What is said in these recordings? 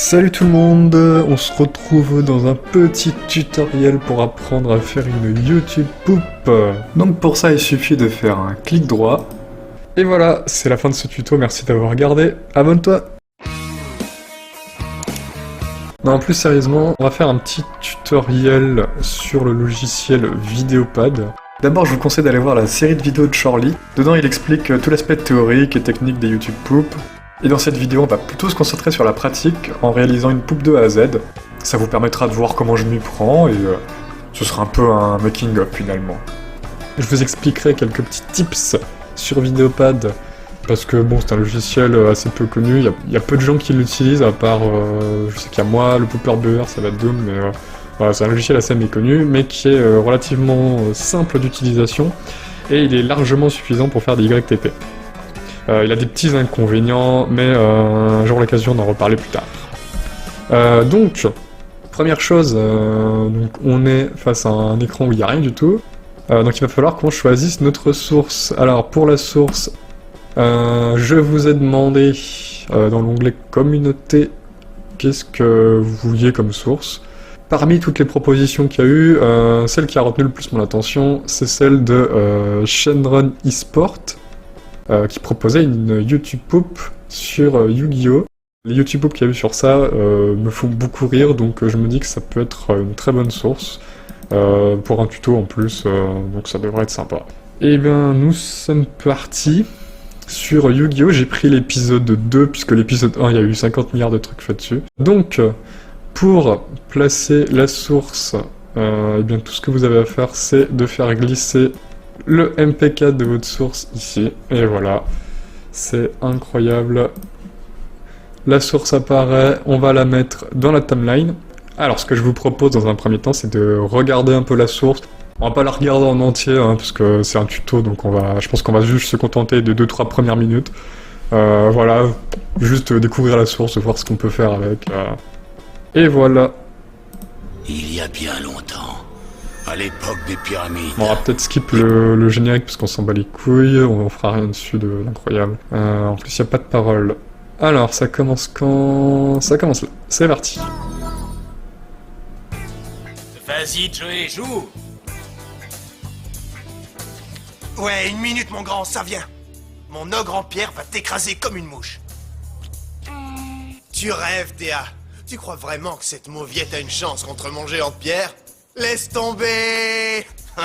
Salut tout le monde, on se retrouve dans un petit tutoriel pour apprendre à faire une YouTube Poop. Donc pour ça il suffit de faire un clic droit. Et voilà, c'est la fin de ce tuto, merci d'avoir regardé, abonne-toi. Non, plus sérieusement, on va faire un petit tutoriel sur le logiciel Vidéopad. D'abord, je vous conseille d'aller voir la série de vidéos de Chorly. Dedans, il explique tout l'aspect théorique et technique des YouTube Poop. Et dans cette vidéo, on va plutôt se concentrer sur la pratique en réalisant une poupe de A à Z. Ça vous permettra de voir comment je m'y prends et ce sera un peu un making-of finalement. Je vous expliquerai quelques petits tips sur Vidéopad parce que bon, c'est un logiciel assez peu connu. Il y a peu de gens qui l'utilisent à part, je sais qu'il y a moi, le Pooper Builder, ça va de Doom, mais voilà, c'est un logiciel assez méconnu, mais qui est relativement simple d'utilisation et il est largement suffisant pour faire des YTP. Il a des petits inconvénients, mais j'aurai l'occasion d'en reparler plus tard. Donc, première chose, donc on est face à un écran où il n'y a rien du tout. Donc il va falloir qu'on choisisse notre source. Alors pour la source, je vous ai demandé dans l'onglet Communauté, qu'est-ce que vous vouliez comme source. Parmi toutes les propositions qu'il y a eu, celle qui a retenu le plus mon attention, c'est celle de Shenron eSport, qui proposait une YouTube Poop sur Yu-Gi-Oh! Les YouTube Poop qu'il y a eu sur ça me font beaucoup rire, donc je me dis que ça peut être une très bonne source pour un tuto en plus, donc ça devrait être sympa. Et bien, nous sommes partis sur Yu-Gi-Oh! J'ai pris l'épisode 2, puisque l'épisode 1, il y a eu 50 milliards de trucs faits dessus. Donc, pour placer la source, et bien tout ce que vous avez à faire, c'est de faire glisser le MP4 de votre source ici, et voilà, c'est incroyable. La source apparaît, on va la mettre dans la timeline. Alors ce que je vous propose dans un premier temps, c'est de regarder un peu la source. On va pas la regarder en entier, hein, parce que c'est un tuto, donc je pense qu'on va juste se contenter des 2-3 premières minutes. Voilà, juste découvrir la source, voir ce qu'on peut faire avec. Et voilà. Il y a bien longtemps, à l'époque des pyramides. On va peut-être skip le générique parce qu'on s'en bat les couilles, on fera rien dessus d'incroyable. En plus, il n'y a pas de parole. Alors, ça commence quand... Ça commence là. C'est parti. Vas-y, Joey, joue. Ouais, une minute, mon grand, ça vient. Mon ogre en pierre va t'écraser comme une mouche. Tu rêves, Théa. Tu crois vraiment que cette mauviette a une chance contre mon géant de pierre? Laisse tomber.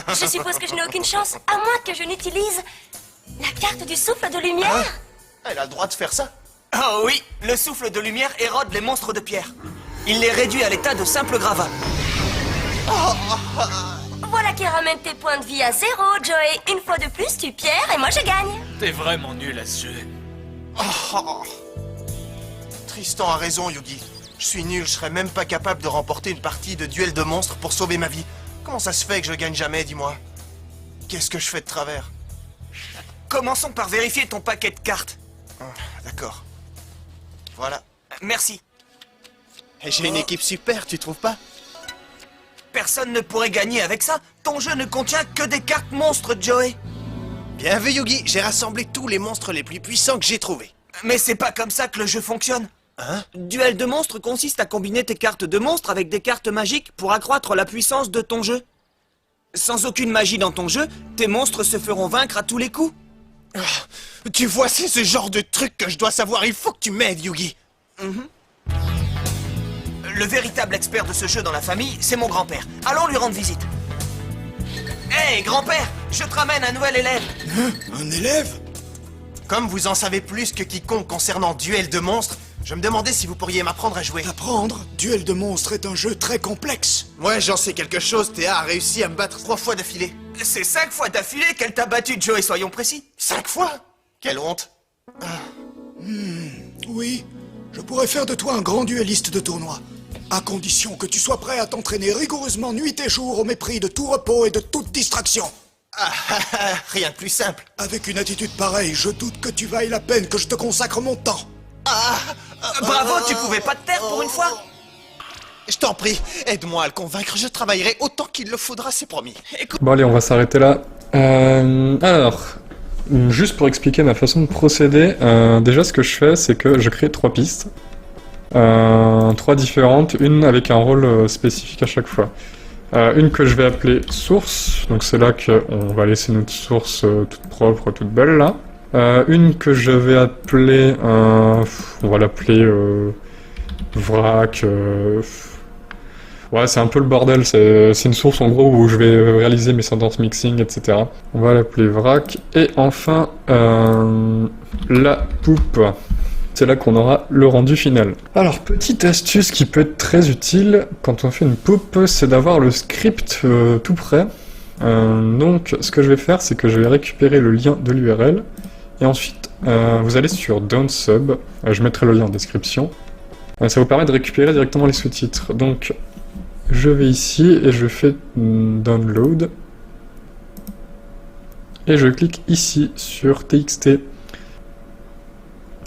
Je suppose que je n'ai aucune chance, à moins que je n'utilise la carte du souffle de lumière. Hein? Elle a le droit de faire ça? Oh oui, le souffle de lumière érode les monstres de pierre. Il les réduit à l'état de simple gravat. Voilà qui ramène tes points de vie à 0, Joey. Une fois de plus, tu pierres et moi je gagne. T'es vraiment nul à ce jeu. Tristan a raison, Yugi. Je suis nul, je serais même pas capable de remporter une partie de duel de monstres pour sauver ma vie. Comment ça se fait que je gagne jamais, dis-moi? Qu'est-ce que je fais de travers? Commençons par vérifier ton paquet de cartes. D'accord. Voilà. Merci. Et j'ai une équipe super, tu trouves pas? Personne ne pourrait gagner avec ça. Ton jeu ne contient que des cartes monstres, Joey. Bien vu, Yugi, j'ai rassemblé tous les monstres les plus puissants que j'ai trouvés. Mais c'est pas comme ça que le jeu fonctionne. Hein? Duel de monstres consiste à combiner tes cartes de monstres avec des cartes magiques pour accroître la puissance de ton jeu. Sans aucune magie dans ton jeu, tes monstres se feront vaincre à tous les coups. Tu vois, c'est ce genre de truc que je dois savoir. Il faut que tu m'aides, Yugi. Le véritable expert de ce jeu dans la famille, c'est mon grand-père. Allons lui rendre visite. Hé, grand-père, je te ramène un nouvel élève. Un élève? Comme vous en savez plus que quiconque concernant Duel de monstres, je me demandais si vous pourriez m'apprendre à jouer. Apprendre? Duel de monstres est un jeu très complexe. Ouais, j'en sais quelque chose. Théa a réussi à me battre 3 fois d'affilée. C'est 5 fois d'affilée qu'elle t'a battu, Joey, soyons précis. 5 fois? Quelle honte. Oui, je pourrais faire de toi un grand duelliste de tournoi. À condition que tu sois prêt à t'entraîner rigoureusement nuit et jour au mépris de tout repos et de toute distraction. Rien de plus simple. Avec une attitude pareille, je doute que tu vailles la peine que je te consacre mon temps. Bravo, tu pouvais pas te taire pour une fois. Je t'en prie, aide-moi à le convaincre. Je travaillerai autant qu'il le faudra, c'est promis. Bon allez, on va s'arrêter là. Alors, juste pour expliquer ma façon de procéder, déjà ce que je fais, c'est que je crée 3 pistes. 3 différentes, une avec un rôle spécifique à chaque fois. Une que je vais appeler source, donc c'est là qu'on va laisser notre source toute propre, toute belle là. Une que je vais appeler, on va l'appeler vrac. Ouais, c'est un peu le bordel, c'est une source en gros où je vais réaliser mes sentences mixing, etc. On va l'appeler vrac. Et enfin, la poupe. C'est là qu'on aura le rendu final. Alors, petite astuce qui peut être très utile quand on fait une poupe, c'est d'avoir le script tout prêt. Donc, ce que je vais faire, c'est que je vais récupérer le lien de l'URL. Et ensuite, vous allez sur Downsub. Je mettrai le lien en description. Ça vous permet de récupérer directement les sous-titres. Donc, je vais ici et je fais Download. Et je clique ici sur TXT.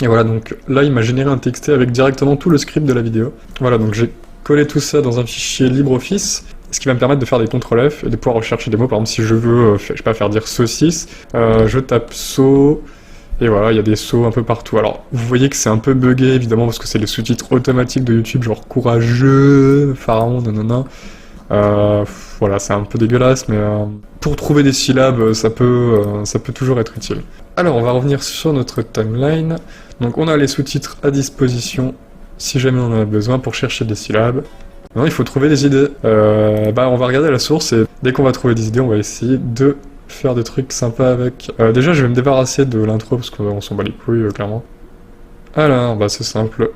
Et voilà, donc là il m'a généré un TXT avec directement tout le script de la vidéo. Voilà, donc j'ai collé tout ça dans un fichier LibreOffice, ce qui va me permettre de faire des CTRL F et de pouvoir rechercher des mots. Par exemple, si je veux, je sais pas, faire dire saucisse, je tape saut, et voilà, il y a des sauts un peu partout. Alors, vous voyez que c'est un peu buggé, évidemment, parce que c'est les sous-titres automatiques de YouTube, genre courageux, pharaon, nanana. Voilà, c'est un peu dégueulasse, mais pour trouver des syllabes, ça peut toujours être utile. Alors, on va revenir sur notre timeline. Donc, on a les sous-titres à disposition, si jamais on en a besoin, pour chercher des syllabes. Maintenant, il faut trouver des idées. On va regarder la source, et dès qu'on va trouver des idées, on va essayer de faire des trucs sympas avec. Déjà, je vais me débarrasser de l'intro, parce qu'on s'en bat les couilles, clairement. Alors, c'est simple.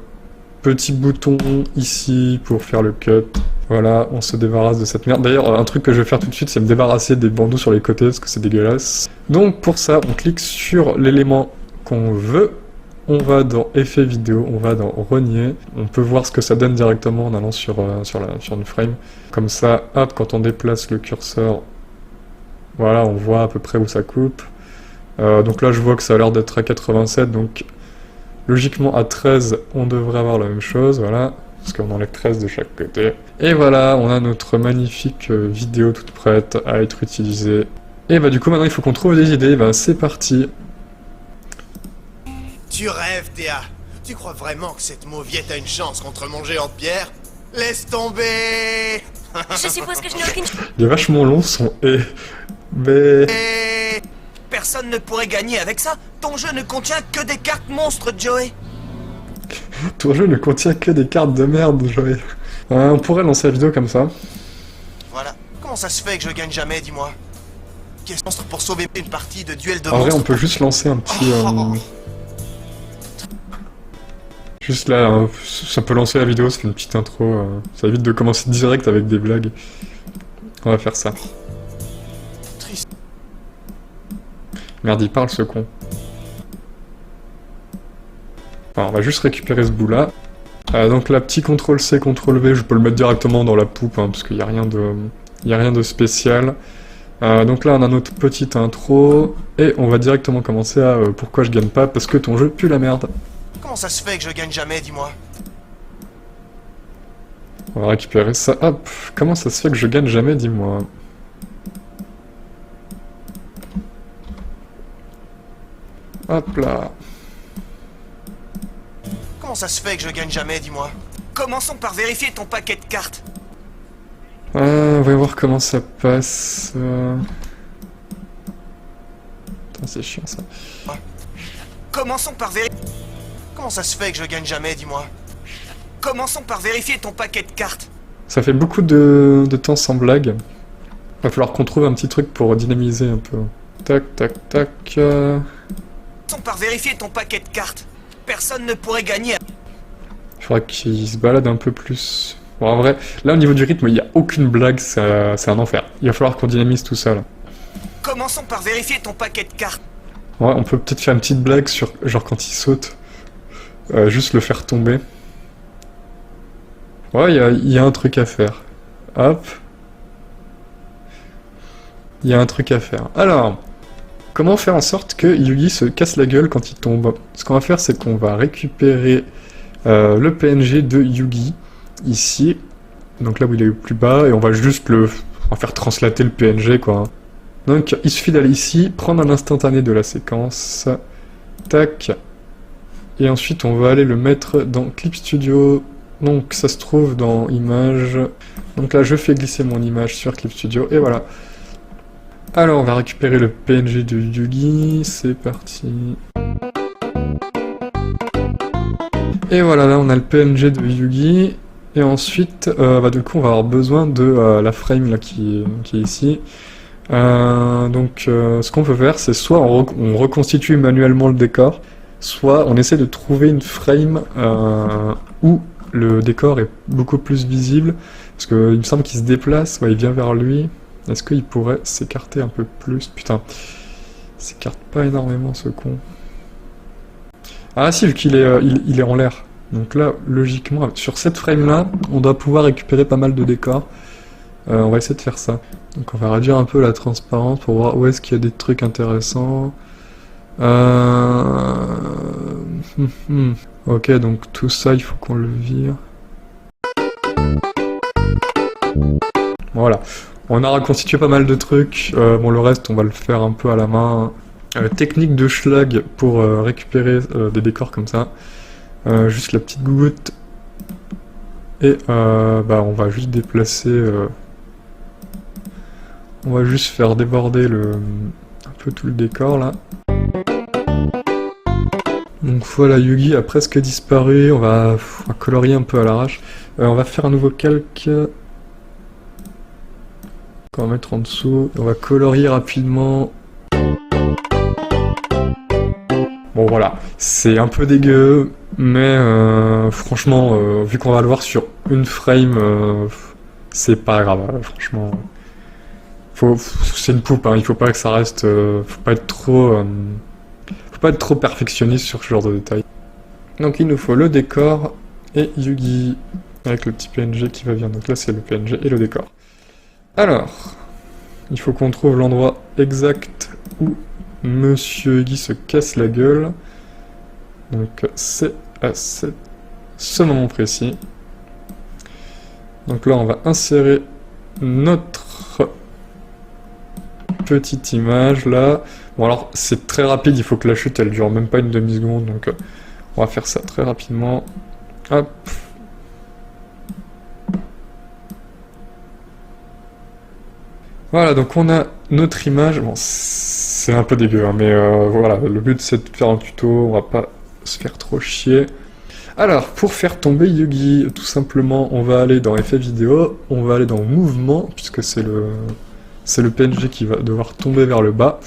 Petit bouton ici pour faire le cut. Voilà, on se débarrasse de cette merde. D'ailleurs, un truc que je vais faire tout de suite, c'est me débarrasser des bandeaux sur les côtés, parce que c'est dégueulasse. Donc pour ça, on clique sur l'élément qu'on veut. On va dans Effet vidéo, on va dans Renier. On peut voir ce que ça donne directement en allant sur une frame. Comme ça, hop, quand on déplace le curseur, voilà, on voit à peu près où ça coupe. Donc là, je vois que ça a l'air d'être à 87, donc logiquement à 13, on devrait avoir la même chose, voilà. Parce qu'on enlève 13 de chaque côté. Et voilà, on a notre magnifique vidéo toute prête à être utilisée. Et du coup maintenant il faut qu'on trouve des idées, c'est parti. Tu rêves, Théa. Tu crois vraiment que cette mauviette a une chance contre mon géant de pierre? Laisse tomber. Je suppose que je n'ai aucune... Il est vachement long son et... B. Personne ne pourrait gagner avec ça. Ton jeu ne contient que des cartes monstres, Joey. Ton jeu ne contient que des cartes de merde, Joey. On pourrait lancer la vidéo comme ça. Voilà. Comment ça se fait que je gagne jamais, dis-moi? Qu'est-ce monstre pour sauver une partie de duel de En vrai, monstres? on peut juste lancer un petit... Juste là, ça peut lancer la vidéo, ça fait une petite intro. Ça évite de commencer direct avec des blagues. On va faire ça. Triste. Merde, il parle ce con. Alors, on va juste récupérer ce bout là. Donc là, petit CTRL-C, CTRL-V, je peux le mettre directement dans la poupe, parce qu'il n'y a rien de spécial. Donc là, on a notre petite intro, et on va directement commencer à pourquoi je gagne pas, parce que ton jeu pue la merde. Comment ça se fait que je gagne jamais, dis-moi? On va récupérer ça. Hop, comment ça se fait que je gagne jamais, dis-moi. Hop là. Comment ça se fait que je gagne jamais, dis-moi? Commençons par vérifier ton paquet de cartes. On va voir comment ça passe. Putain, c'est chiant ça. Commençons par vérifier... Comment ça se fait que je gagne jamais, dis-moi? Commençons par vérifier ton paquet de cartes. Ça fait beaucoup de temps sans blague. Va falloir qu'on trouve un petit truc pour dynamiser un peu. Tac, tac, tac. Commençons par vérifier ton paquet de cartes. Personne ne pourrait gagner. Il faudra qu'il se balade un peu plus. Bon, en vrai, là au niveau du rythme, il n'y a aucune blague, c'est un enfer. Il va falloir qu'on dynamise tout ça là. Commençons par vérifier ton paquet de cartes. Ouais, on peut peut-être faire une petite blague sur, genre quand il saute. Juste le faire tomber. Ouais, il y a un truc à faire. Hop. Il y a un truc à faire. Alors, comment faire en sorte que Yugi se casse la gueule quand il tombe? Ce qu'on va faire, c'est qu'on va récupérer le PNG de Yugi, ici. Donc là où il est le plus bas, et on va juste on va faire translater le PNG, quoi. Donc, il suffit d'aller ici, prendre un instantané de la séquence. Tac. et ensuite on va aller le mettre dans Clip Studio. Donc ça se trouve dans Images. Donc là je fais glisser mon image sur Clip Studio et voilà. Alors on va récupérer le PNG de Yugi, c'est parti. Et voilà, là on a le PNG de Yugi. Et ensuite, du coup on va avoir besoin de la frame là qui est ici. Ce qu'on peut faire, c'est soit on reconstitue manuellement le décor, soit on essaie de trouver une frame où le décor est beaucoup plus visible, parce qu'il me semble qu'il se déplace, ouais, il vient vers lui. Est-ce qu'il pourrait s'écarter un peu plus? Putain, il s'écarte pas énormément ce con. Ah si, vu qu'il est, il est en l'air. Donc là, logiquement, sur cette frame-là, on doit pouvoir récupérer pas mal de décors. On va essayer de faire ça. Donc on va réduire un peu la transparence pour voir où est-ce qu'il y a des trucs intéressants. Ok, donc tout ça, il faut qu'on le vire. Voilà. On a reconstitué pas mal de trucs. Bon, le reste, on va le faire un peu à la main. Technique de schlag pour récupérer des décors comme ça. Juste la petite goutte. Et on va juste déplacer... on va juste faire déborder un peu tout le décor là. Donc voilà, Yugi a presque disparu, on va colorier un peu à l'arrache. On va faire un nouveau calque. On va mettre en dessous, on va colorier rapidement. Bon voilà, c'est un peu dégueu, mais franchement, vu qu'on va le voir sur une frame, c'est pas grave, franchement. C'est une poupe, hein, il faut pas que ça reste... faut pas être trop perfectionniste sur ce genre de détails. Donc il nous faut le décor et Yugi, avec le petit PNG qui va bien. Donc là c'est le PNG et le décor. Alors, il faut qu'on trouve l'endroit exact où Monsieur Yugi se casse la gueule. Donc c'est à ce moment précis. Donc là on va insérer notre petite image là. Bon alors c'est très rapide, il faut que la chute elle dure même pas une demi-seconde, donc on va faire ça très rapidement. Hop. Voilà, donc on a notre image. Bon, c'est un peu dégueu, hein, mais voilà, le but c'est de faire un tuto, on va pas se faire trop chier. Alors, pour faire tomber Yugi, tout simplement, on va aller dans effets vidéo, on va aller dans mouvement, puisque c'est le PNG qui va devoir tomber vers le bas.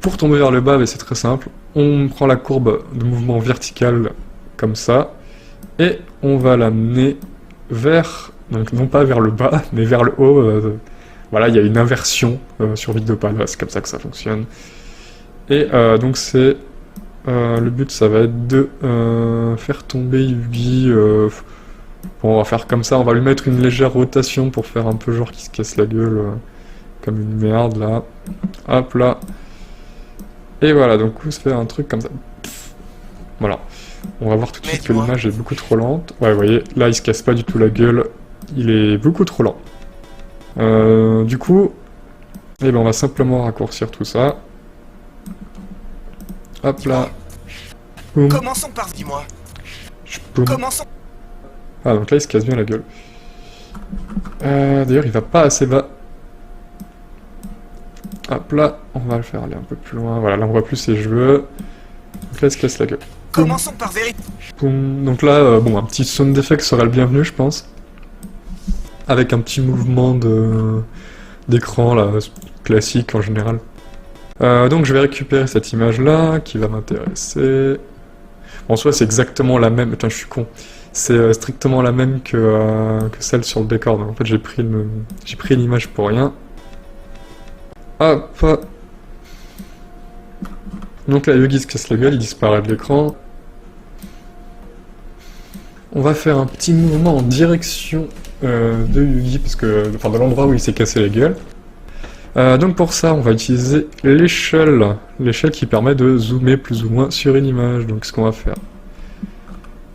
Pour tomber vers le bas, c'est très simple, on prend la courbe de mouvement vertical, comme ça, et on va l'amener vers, donc non pas vers le bas, mais vers le haut. Voilà, il y a une inversion sur Videopad, c'est comme ça que ça fonctionne. Et donc c'est... le but, ça va être de faire tomber Yugi. Bon, on va faire comme ça, on va lui mettre une légère rotation pour faire un peu genre qu'il se casse la gueule comme une merde, là. Hop, là. Et voilà, donc on se fait un truc comme ça. Voilà. On va voir tout de suite que l'image est beaucoup trop lente. Ouais, vous voyez, là, il se casse pas du tout la gueule. Il est beaucoup trop lent. Du coup, on va simplement raccourcir tout ça. Hop là. Boum. Commençons par... Dis-moi. Boum. Commençons... Ah, donc là, il se casse bien la gueule. D'ailleurs, il va pas assez bas. Hop là, on va le faire aller un peu plus loin. Voilà, là, on voit plus ses cheveux. Donc là, il se casse la gueule. Commençons par vérifier. Donc là, bon, un petit sound effect serait le bienvenu, je pense. Avec un petit mouvement d'écran, là, classique en général. Donc je vais récupérer cette image-là, qui va m'intéresser. En soi, c'est exactement la même... Putain, je suis con. C'est strictement la même que celle sur le décor. Donc en fait, j'ai pris l'image pour rien. Hop. Donc là, Yugi se casse la gueule, il disparaît de l'écran. On va faire un petit mouvement en direction de Yugi, parce que, enfin, de l'endroit où il s'est cassé la gueule. Donc pour ça, on va utiliser l'échelle qui permet de zoomer plus ou moins sur une image. Donc ce qu'on va faire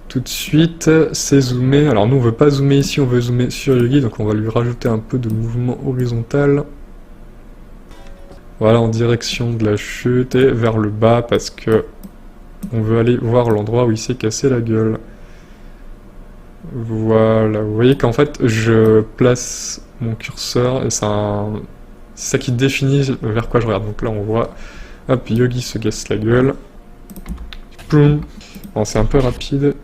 tout de suite, c'est zoomer. Alors nous, on veut pas zoomer ici, on veut zoomer sur Yugi, donc on va lui rajouter un peu de mouvement horizontal. Voilà, en direction de la chute et vers le bas, parce que on veut aller voir l'endroit où il s'est cassé la gueule. Voilà, vous voyez qu'en fait, je place mon curseur et c'est ça qui définit vers quoi je regarde. Donc là, on voit, hop, Yogi se casse la gueule. Boum. Bon, c'est un peu rapide.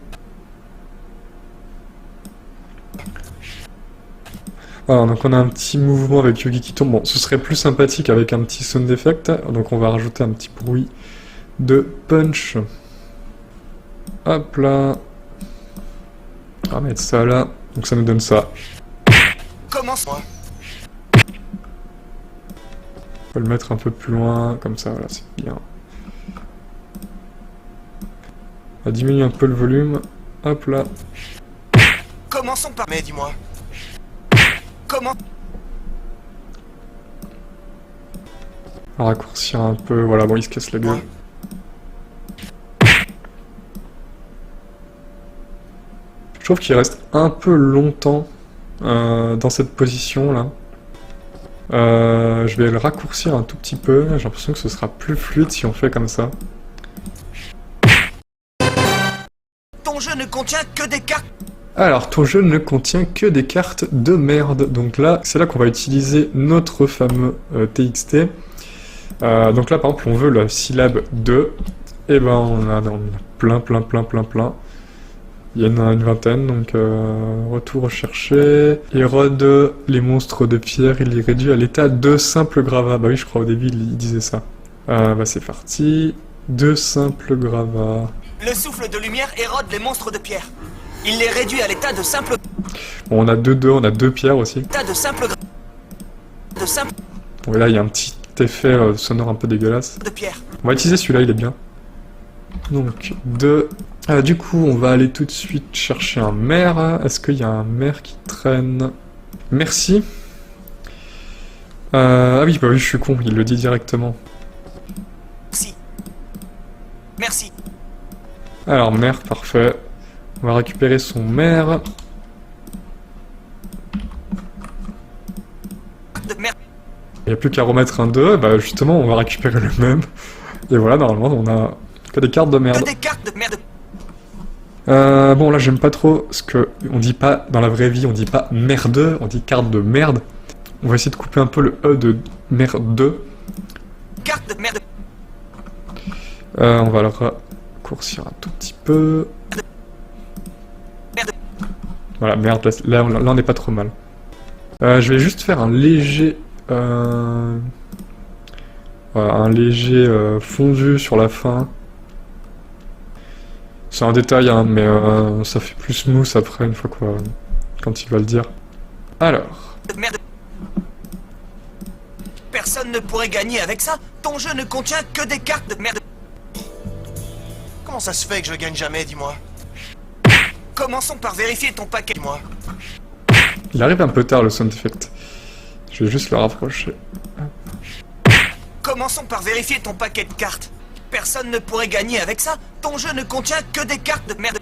Voilà, donc on a un petit mouvement avec Yogi qui tombe. Bon, ce serait plus sympathique avec un petit sound effect, donc on va rajouter un petit bruit de punch. Hop là. On va mettre ça là, donc ça nous donne ça. Commence-moi. On peut le mettre un peu plus loin, comme ça, voilà, c'est bien. On va diminuer un peu le volume. Hop là. Commençons par... Mais dis-moi. Comment... On va raccourcir un peu, voilà, bon, il se casse la gueule. Je trouve qu'il reste un peu longtemps dans cette position là. Je vais le raccourcir un tout petit peu, j'ai l'impression que ce sera plus fluide si on fait comme ça. Ton jeu ne contient que des cartes. Alors, ton jeu ne contient que des cartes de merde. Donc là, c'est là qu'on va utiliser notre fameux TXT. Donc là, par exemple, on veut la syllabe 2. Et ben, on a plein. Il y en a une vingtaine, donc retour recherché. Érode les monstres de pierre, il les réduit à l'état de simple gravat. Bah oui, je crois au début, il disait ça. Bah c'est parti. De simple gravat. Le souffle de lumière érode les monstres de pierre. Il les réduit à l'état de simple... Bon, on a on a deux pierres aussi. état de simple... Bon, et là, il y a un petit effet sonore un peu dégueulasse. de pierre. On va utiliser celui-là, il est bien. Donc, du coup, on va aller tout de suite chercher un maire. Est-ce qu'il y a un maire qui traîne? Merci. Ah oui, bah oui, je suis con, il le dit directement. Merci. Alors, maire, parfait. On va récupérer son maire. Il n'y a plus qu'à remettre un 2, bah justement, on va récupérer le même. Et voilà, normalement, on a que des cartes de merde. Que des cartes de merde. Bon, là, j'aime pas trop ce que... On dit pas, dans la vraie vie, on dit pas merde, on dit carte de merde. On va essayer de couper un peu le E de merde. Carte de merde. On va le raccourcir un tout petit peu. Merde. Voilà, merde, là on est pas trop mal. Je vais juste faire un léger... fondu sur la fin. C'est un détail, hein, mais ça fait plus smooth après, une fois quoi, quand il va le dire. Alors... Merde. Personne ne pourrait gagner avec ça. Ton jeu ne contient que des cartes de merde. Comment ça se fait que je gagne jamais, dis-moi? Commençons par vérifier ton paquet. Dis-moi. Il arrive un peu tard le sound effect. Je vais juste le rapprocher. Commençons par vérifier ton paquet de cartes. Personne ne pourrait gagner avec ça. Ton jeu ne contient que des cartes de merde.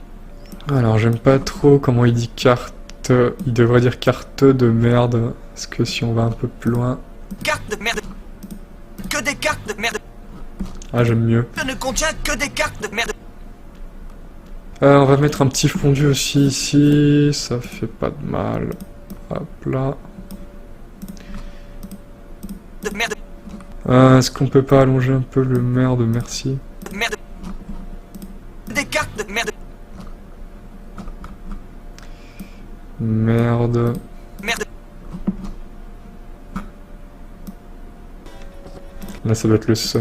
Alors j'aime pas trop comment il dit carte. Il devrait dire carte de merde. Parce que si on va un peu plus loin... Cartes de merde. Que des cartes de merde. Ah, j'aime mieux. Je ne contient que des cartes de merde. On va mettre un petit fondu aussi ici. Ça fait pas de mal. Hop là. De merde. Est-ce qu'on peut pas allonger un peu le merde, merci. De merde. Des cartes de merde. Merde. Merde. Là, ça va être le se.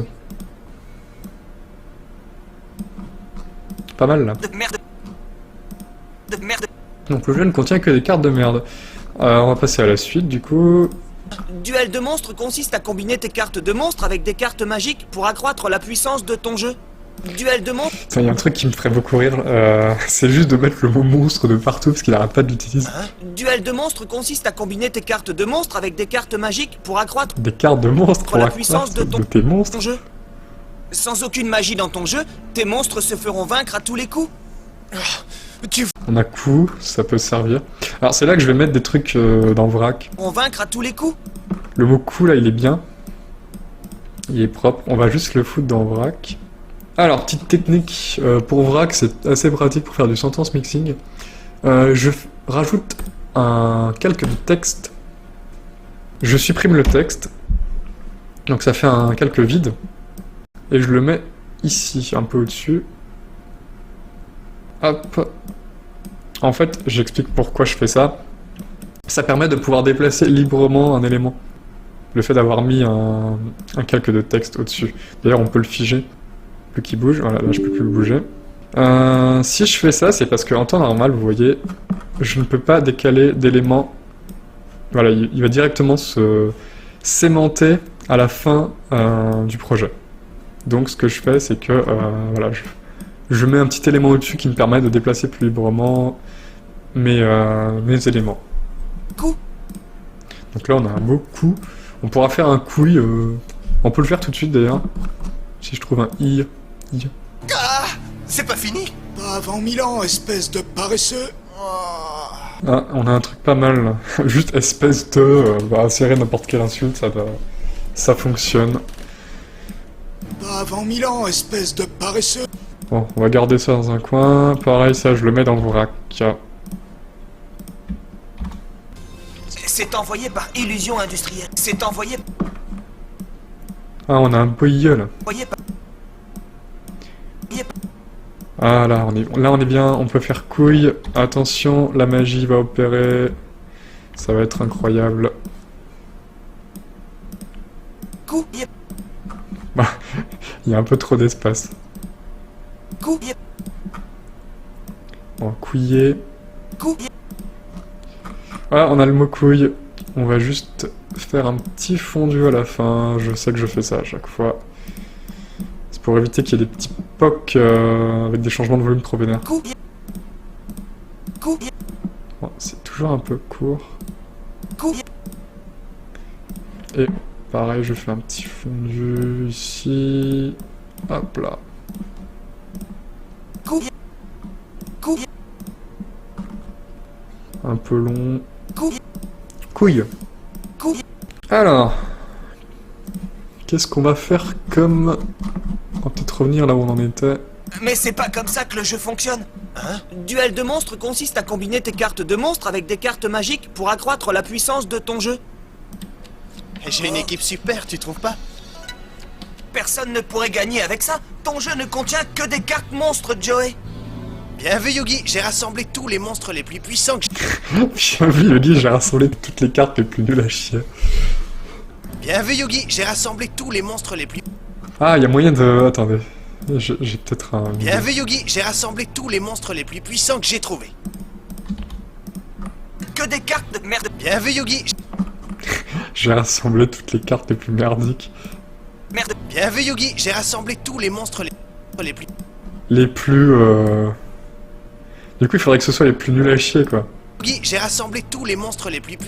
Pas mal, là. De merde. De merde. Donc, le jeu ne contient que des cartes de merde. On va passer à la suite, du coup. Duel de monstres consiste à combiner tes cartes de monstres avec des cartes magiques pour accroître la puissance de ton jeu. Duel de monstres... Il y a un truc qui me ferait beaucoup rire, c'est juste de mettre le mot monstre de partout, parce qu'il arrête pas de l'utiliser. Duel de monstres consiste à combiner tes cartes de monstres avec des cartes magiques pour accroître Des cartes de monstres pour la puissance de tes monstres. ton jeu. Sans aucune magie dans ton jeu, tes monstres se feront vaincre à tous les coups. On a coup, ça peut servir. Alors c'est là que je vais mettre des trucs dans vrac. On vaincre à tous les coups. Le mot coup là il est bien. Il est propre. On va juste le foutre dans vrac. Alors, petite technique pour vrac, c'est assez pratique pour faire du sentence mixing. Rajoute un calque de texte. Je supprime le texte. Donc ça fait un calque vide. Et je le mets ici, un peu au-dessus. Hop. En fait, j'explique pourquoi je fais ça. Ça permet de pouvoir déplacer librement un élément. Le fait d'avoir mis un calque de texte au-dessus. D'ailleurs, on peut le figer. Plus qu'il bouge. Voilà, là, je peux plus le bouger. Si je fais ça, c'est parce qu'en temps normal, vous voyez, je ne peux pas décaler d'éléments. Voilà, il va directement se sémenter à la fin du projet. Donc, ce que je fais, c'est que voilà, je mets un petit élément au-dessus qui me permet de déplacer plus librement mes éléments. Coup. Donc là, on a un mot coup. On pourra faire un couille. On peut le faire tout de suite d'ailleurs. Si je trouve un i. Ah, c'est pas fini. Pas avant 1000 ans, espèce de paresseux. Oh. Ah, on a un truc pas mal. Là. Juste espèce de. Insérer n'importe quelle insulte, ça fonctionne. Pas avant 1000 ans, espèce de paresseux. Bon, on va garder ça dans un coin. Pareil, ça, je le mets dans vrac. C'est envoyé par Illusion Industrielle. C'est envoyé Ah, on a un boyau là. par... Ah, là, on est bien. On peut faire couille. Attention, la magie va opérer. Ça va être incroyable. Coup. Bah, il y a un peu trop d'espace. Coup. Bon, couiller. Coup. Voilà, on a le mot couille. On va juste faire un petit fondu à la fin. Je sais que je fais ça à chaque fois. C'est pour éviter qu'il y ait des petits pocs avec des changements de volume trop vénères. Coup. Coup. Bon, c'est toujours un peu court. Coup. Et pareil, je fais un petit fondu ici. Hop là. Coup. Coup. Un peu long. Coup. Couille. Coup. Alors, qu'est-ce qu'on va faire comme... On va peut-être revenir là où on en était. Mais c'est pas comme ça que le jeu fonctionne. Hein? Duel de monstres consiste à combiner tes cartes de monstres avec des cartes magiques pour accroître la puissance de ton jeu. J'ai une équipe super, tu trouves pas? Personne ne pourrait gagner avec ça. Ton jeu ne contient que des cartes monstres, Joey. Bien vu, Yugi, j'ai rassemblé tous les monstres les plus puissants que j'ai... Bien vu, Yogi, j'ai rassemblé toutes les cartes les plus nulles à chier. Bien vu, Yugi, j'ai rassemblé tous les monstres les plus... Ah, il y a moyen de... Attendez. J'ai peut-être un... Bien vu, Yugi, j'ai rassemblé tous les monstres les plus puissants que j'ai trouvés. Que des cartes de merde. Bien vu, Yugi. J'ai rassemblé toutes les cartes les plus merdiques. Merde. Bien vu, Yugi, j'ai rassemblé tous les monstres les plus... Les plus... Du coup, il faudrait que ce soit les plus nuls à chier, quoi. Yugi, j'ai rassemblé tous les monstres les plus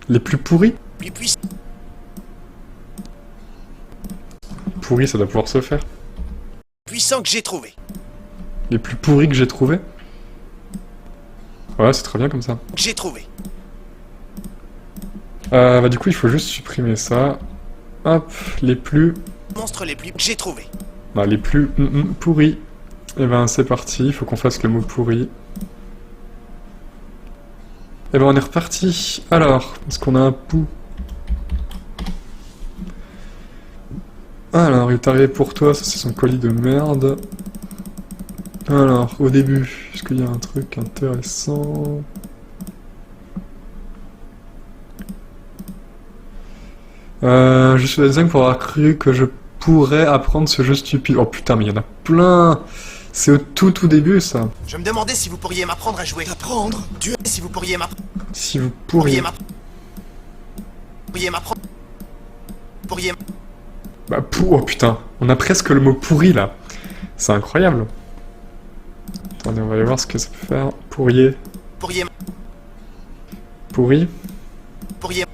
Les plus pourris? puissants. Pourris, ça doit pouvoir se faire. Puissants que j'ai trouvés. Les plus pourris que j'ai trouvés? Ouais, c'est très bien comme ça. Que j'ai trouvé. Bah du coup, il faut juste supprimer ça. Hop, les plus... Monstres les plus que j'ai trouvés. Bah, les plus pourris. Et ben, c'est parti, il faut qu'on fasse le mot pourri. Et ben, on est reparti. Alors, est-ce qu'on a un pou? Alors, il est arrivé pour toi, ça c'est son colis de merde. Alors, au début, est-ce qu'il y a un truc intéressant? Je suis désolé pour avoir cru que je pourrais apprendre ce jeu stupide. Oh putain, mais il y en a plein! C'est au tout début, ça. Je me demandais si vous pourriez m'apprendre à jouer. Apprendre, tu es... Si vous pourriez m'apprendre... Si vous pourriez... Pourriez m'apprendre... Pourriez... Bah, oh putain, on a presque le mot pourri, là. C'est incroyable. Attendez, on va aller voir ce que ça peut faire. Pourrier. Pourriez... Pourri. Pourriez...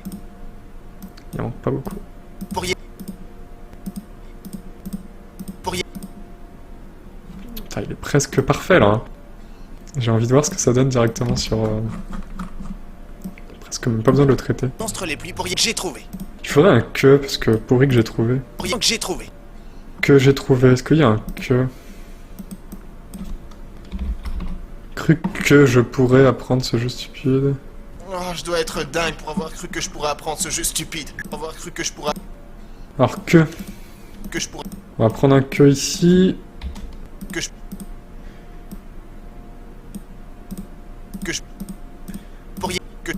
Il en manque pas beaucoup. Pourriez... Pourriez... Putain, il est presque parfait, là. Hein. J'ai envie de voir ce que ça donne directement sur... Presque même pas besoin de le traiter. Monstres les plus pourriez que j'ai trouvé. Il faudrait un que, parce que pourri que j'ai trouvé. Pourriez que j'ai trouvé. que j'ai trouvé. Est-ce qu'il y a un que? Cru que je pourrais apprendre ce jeu stupide. Oh, je dois être dingue pour avoir cru que je pourrais apprendre ce jeu stupide. Pour avoir cru que je pourrais... Alors que... Que je pourrais... On va prendre un que ici. Que je... Que je... Pourriez... Que...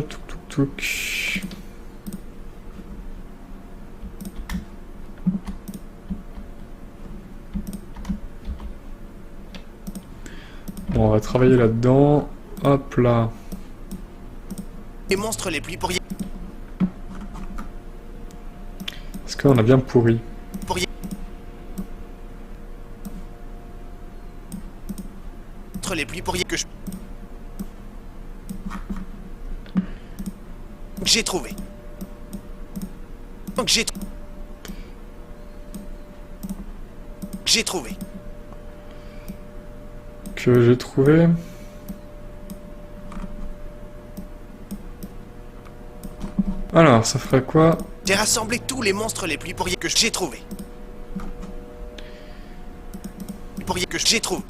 Touk touk touk. Bon, on va travailler là-dedans. Hop là. Les monstres les plus pourriez... Est-ce qu'on a bien pourri? Monstres les plus pourriez que je... J'ai trouvé. Donc j'ai trouvé. Que j'ai trouvé. Alors, ça ferait quoi? J'ai rassemblé tous les monstres les plus pourriez que j'ai trouvé. Pourriez que j'ai trouvé.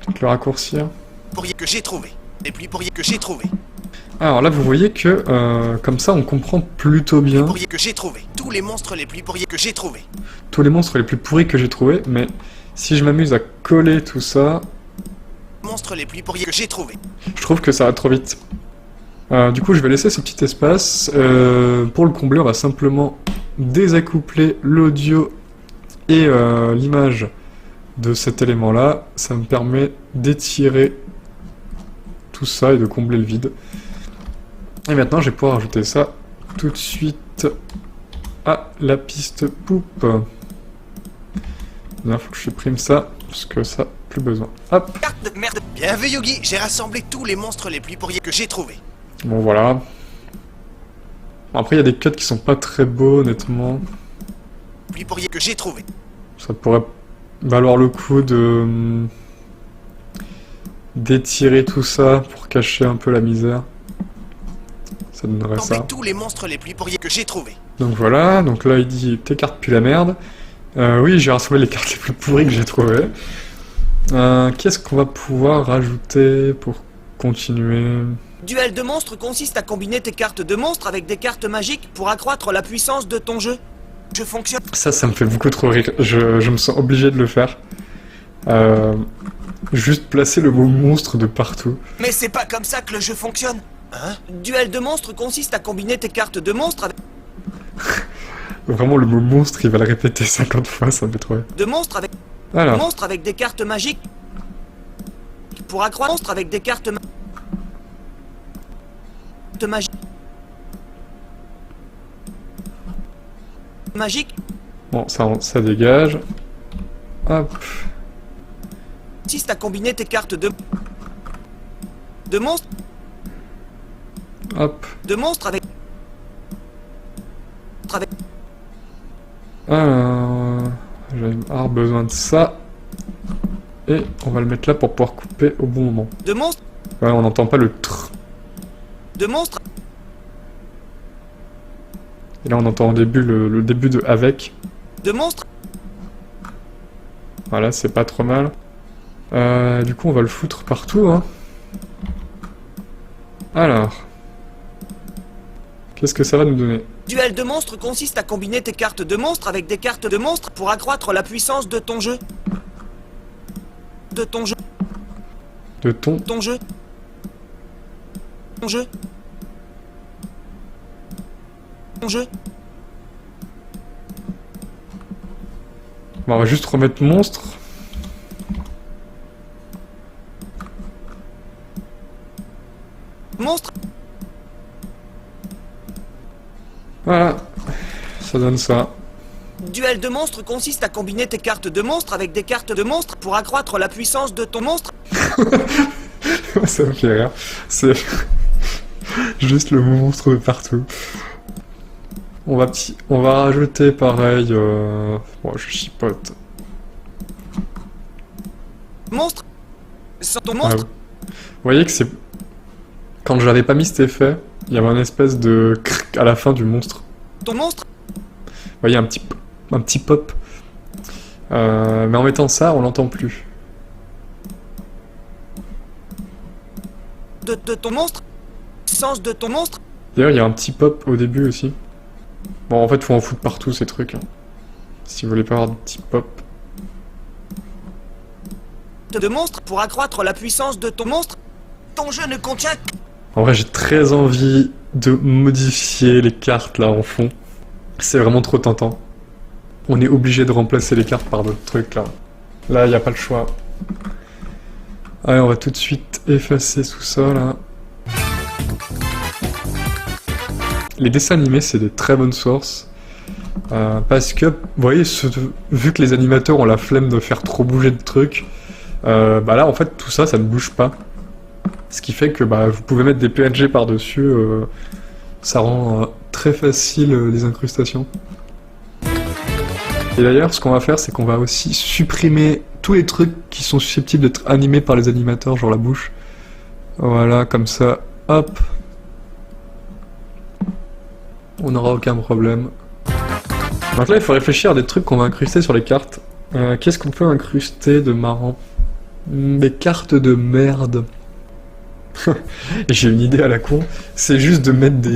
Peut-être le raccourcir. Pourriez que j'ai trouvé. Les plus pourriez que j'ai trouvé. Alors là, vous voyez que comme ça, on comprend plutôt bien Pourriez que j'ai trouvé. Tous les monstres les plus pourriez que j'ai trouvé. tous les monstres les plus pourris que j'ai trouvés, mais si je m'amuse à coller tout ça, Monstres les plus pourriez que j'ai trouvé. je trouve que ça va trop vite. Du coup, je vais laisser ce petit espace. Pour le combler, on va simplement désaccoupler l'audio et l'image de cet élément-là. Ça me permet d'étirer tout ça et de combler le vide. Et maintenant, je vais pouvoir ajouter ça tout de suite à la piste poupe. Il faut que je supprime ça, parce que ça, plus besoin. Hop. Carte de merde. Bien vu Yogi, j'ai rassemblé tous les monstres les plus pourriez que j'ai trouvé. Bon, voilà. Bon, après, il y a des cuts qui sont pas très beaux, honnêtement. Plus pourriez que j'ai trouvé. Ça pourrait valoir le coup de d'étirer tout ça pour cacher un peu la misère. Ça donnerait Rassemblé ça. tous les monstres les plus pourriez que j'ai trouvé. Donc voilà, donc là il dit tes cartes puent la merde. Oui, j'ai rassemblé les cartes les plus pourries que j'ai trouvées. Qu'est-ce qu'on va pouvoir rajouter pour continuer? Duel de monstres consiste à combiner tes cartes de monstres avec des cartes magiques pour accroître la puissance de ton jeu. Je fonctionne. Ça me fait beaucoup trop rire. Je me sens obligé de le faire. Juste placer le mot monstre de partout. Mais c'est pas comme ça que le jeu fonctionne. Hein? Duel de monstres consiste à combiner tes cartes de monstres avec... Vraiment, le mot monstre, il va le répéter 50 fois, ça me fait trop rire. De monstres avec... Alors, Monstres avec des cartes magiques. Pour accroître monstres avec des cartes magiques. Magique bon, ça dégage. Hop, consiste à combiner tes cartes de monstres. hop. De monstres avec... Alors, j'ai besoin de ça. Et on va le mettre là pour pouvoir couper au bon moment. De monstres. Ouais, on n'entend pas le tr. De monstres. Et là, on entend au début le début de avec. De monstres. Voilà, c'est pas trop mal. Du coup, on va le foutre partout, hein. Alors. Qu'est-ce que ça va nous donner? Duel de monstres consiste à combiner tes cartes de monstres avec des cartes de monstres pour accroître la puissance de ton jeu. De ton jeu. De ton. Ton jeu. Ton jeu. Ton jeu. Bon, on va juste remettre monstre. Monstre. Voilà. Ça donne ça. Duel de monstres consiste à combiner tes cartes de monstres avec des cartes de monstres pour accroître la puissance de ton monstre. Ça me fait rire. C'est juste le monstre de partout. On va rajouter pareil. Bon, je chipote. Monstre. Sans ton Ah, monstre. vous voyez que c'est Quand j'avais pas mis cet effet, il y avait un espèce de cric à la fin du monstre. Ton monstre? Vous voyez, un petit pop. Mais en mettant ça, on l'entend plus. De ton monstre? Sens de ton monstre? D'ailleurs, il y a un petit pop au début aussi. Bon, en fait, faut en foutre partout ces trucs. Hein. Si vous voulez pas avoir de petits pop. De monstre pour accroître la puissance de ton monstre? Ton jeu ne contient... En vrai, j'ai très envie de modifier les cartes là en fond. C'est vraiment trop tentant. On est obligé de remplacer les cartes par d'autres trucs là. Là, il n'y a pas le choix. Allez, on va tout de suite effacer tout ça là. Les dessins animés, c'est des très bonnes sources. Parce que, vous voyez, vu que les animateurs ont la flemme de faire trop bouger de trucs, bah là, en fait, tout ça, ça ne bouge pas. Ce qui fait que bah, vous pouvez mettre des PNG par-dessus, ça rend très facile les incrustations. Et d'ailleurs, ce qu'on va faire, c'est qu'on va aussi supprimer tous les trucs qui sont susceptibles d'être animés par les animateurs, genre la bouche. Voilà, comme ça, hop. On n'aura aucun problème. Donc là, il faut réfléchir à des trucs qu'on va incruster sur les cartes. Qu'est-ce qu'on peut incruster de marrant? Des cartes de merde. J'ai une idée à la con, c'est juste de mettre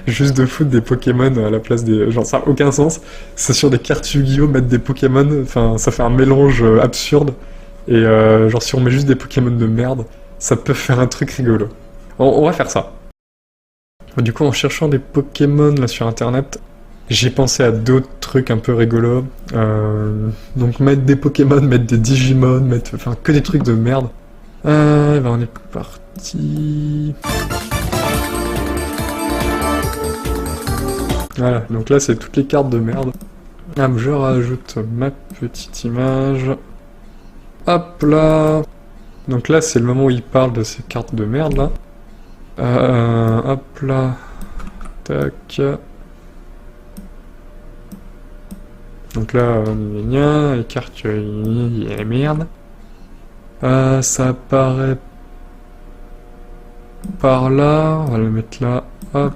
juste de foutre des Pokémon à la place des... Genre ça n'a aucun sens, c'est sur des cartes Yu-Gi-Oh! Mettre des Pokémon, enfin ça fait un mélange absurde, et genre si on met juste des Pokémon de merde, ça peut faire un truc rigolo. On va faire ça. Du coup en cherchant des Pokémon là sur internet, j'ai pensé à d'autres trucs un peu rigolos, donc mettre des Pokémon, mettre des Digimon, mettre... Enfin que des trucs de merde. Ben on est parti. Voilà, donc là c'est toutes les cartes de merde. Hop, je rajoute ma petite image. Hop là. Donc là c'est le moment où il parle de ces cartes de merde là. Hop là. Tac. Donc là, les cartes, il y a la merde. Ça apparaît par là, on va le mettre là, hop.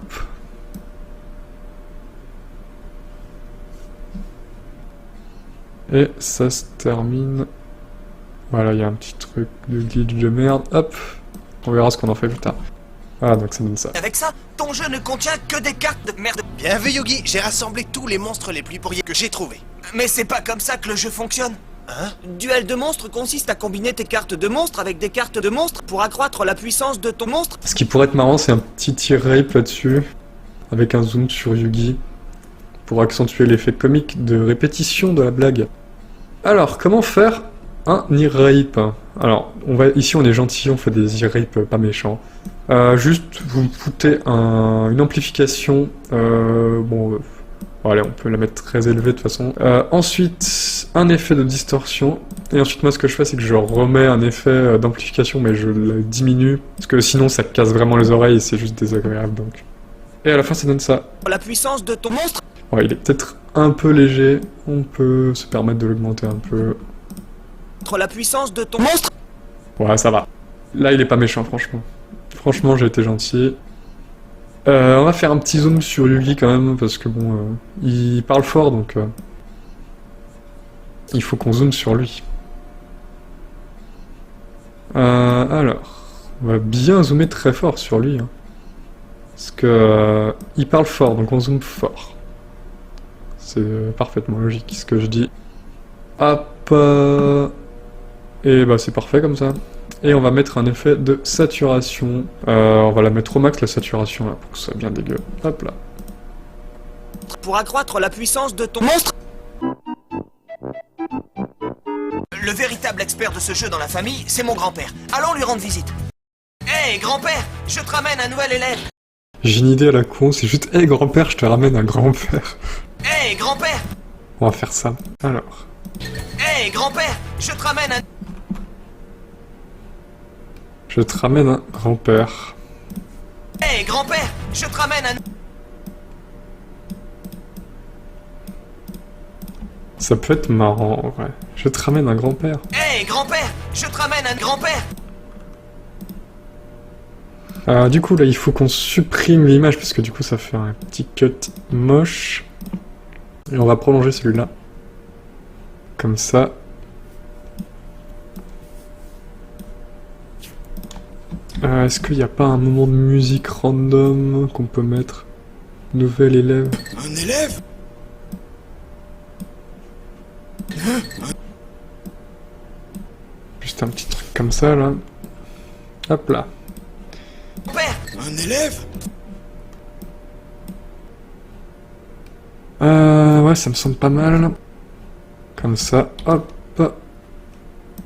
Et ça se termine. Voilà, il y a un petit truc de glitch de merde, hop. On verra ce qu'on en fait plus tard. Ah, donc ça donne ça. Avec ça, ton jeu ne contient que des cartes de merde. Bien vu, Yugi, j'ai rassemblé tous les monstres les plus pourris que j'ai trouvés. Mais c'est pas comme ça que le jeu fonctionne. Hein? Duel de monstres consiste à combiner tes cartes de monstres avec des cartes de monstres pour accroître la puissance de ton monstre. Ce qui pourrait être marrant, c'est un petit tir rape là-dessus, avec un zoom sur Yugi, pour accentuer l'effet comique de répétition de la blague. Alors, comment faire un ear rape? Alors, ici on est gentil, on fait des ear rape pas méchants. Juste, vous foutez une amplification, allez, on peut la mettre très élevée de toute façon. Ensuite, un effet de distorsion. Et ensuite, moi, ce que je fais, c'est que je remets un effet d'amplification, mais je le diminue. Parce que sinon, ça casse vraiment les oreilles et c'est juste désagréable, donc. Et à la fin, ça donne ça. La puissance de ton monstre. Ouais, il est peut-être un peu léger. On peut se permettre de l'augmenter un peu. La puissance de ton monstre. Ouais, ça va. Là, il est pas méchant, franchement. Franchement, j'ai été gentil. On va faire un petit zoom sur Yugi quand même, parce que bon, il parle fort, donc il faut qu'on zoome sur lui. Alors, on va bien zoomer très fort sur lui, hein, parce que il parle fort, donc on zoome fort. C'est parfaitement logique ce que je dis. Hop, et bah c'est parfait comme ça. Et on va mettre un effet de saturation. On va la mettre au max la saturation là pour que ce soit bien dégueu. Hop là. Pour accroître la puissance de ton monstre. Le véritable expert de ce jeu dans la famille, c'est mon grand-père. Allons lui rendre visite. Hé, grand-père, je te ramène un nouvel élève. J'ai une idée à la con, c'est juste hey grand-père, je te ramène un grand-père. Hé, grand-père. On va faire ça. Alors. Hé, grand-père, je te ramène un... Je te ramène un grand-père. Hé, grand-père, je te ramène un... Ça peut être marrant en vrai. Je te ramène un grand-père. Hé, grand-père, je te ramène un grand-père. Du coup, là, il faut qu'on supprime l'image, parce que du coup, ça fait un petit cut moche. Et on va prolonger celui-là. Comme ça. Est-ce qu'il n'y a pas un moment de musique random qu'on peut mettre? Nouvel élève. Un élève? Juste un petit truc comme ça, là. Hop là. Père, Un élève? Ouais, ça me semble pas mal. Comme ça, hop.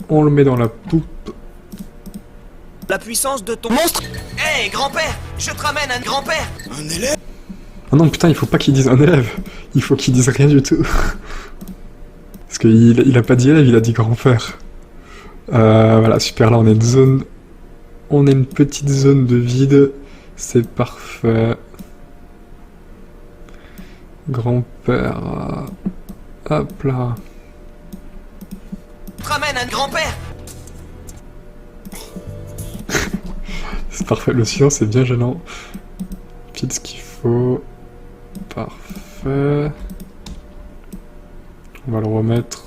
On le met dans la poupe. la puissance de ton monstre. Hé, grand-père, je te ramène un grand-père. Un élève? Ah non, putain, il faut pas qu'il dise un élève. Il faut qu'il dise rien du tout. Parce qu'il a pas dit élève, il a dit grand-père. Voilà, super, là on est une zone... On est une petite zone de vide. C'est parfait. Grand-père... Hop là. Je te ramène un grand-père. C'est parfait, le silence est bien gênant. Pile ce qu'il faut. Parfait. On va le remettre.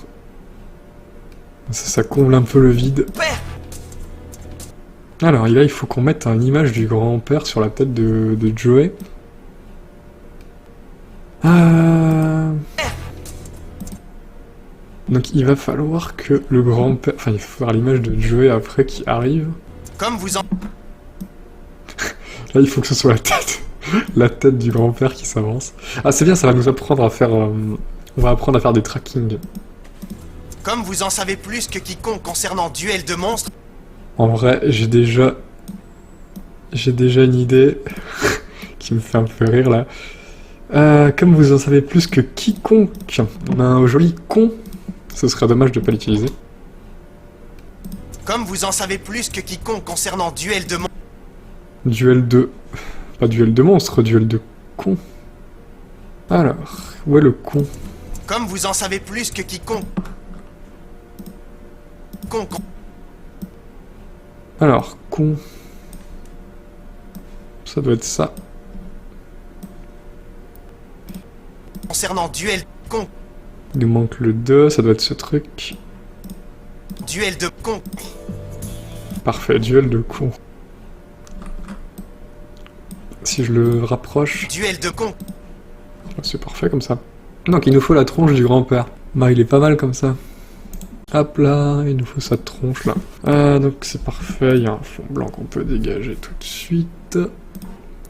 Ça comble un peu le vide. Père. Alors là, il faut qu'on mette une image du grand-père sur la tête de Joey. Donc il va falloir que le grand-père... Enfin, il faut faire l'image de Joey après qui arrive. Comme vous en... Là, il faut que ce soit la tête. La tête du grand-père qui s'avance. Ah, c'est bien, ça va nous apprendre à faire... On va apprendre à faire des trackings. Comme vous en savez plus que quiconque concernant Duel de monstres, En vrai, j'ai déjà une idée qui me fait un peu rire là. Comme vous en savez plus que quiconque, on a un joli con. Ce serait dommage de pas l'utiliser. comme vous en savez plus que quiconque concernant Duel de monstres, Duel de... Pas duel de monstre, duel de con. Alors, où est le con? comme vous en savez plus que quiconque... Alors, con... Ça doit être ça. concernant Duel con... Il nous manque le 2, ça doit être ce truc. Duel de con... Parfait, duel de con. Si je le rapproche... Duel de con... C'est parfait comme ça. Donc il nous faut la tronche du grand-père. Bah il est pas mal comme ça. Hop là, il nous faut sa tronche là. Donc c'est parfait, il y a un fond blanc qu'on peut dégager tout de suite.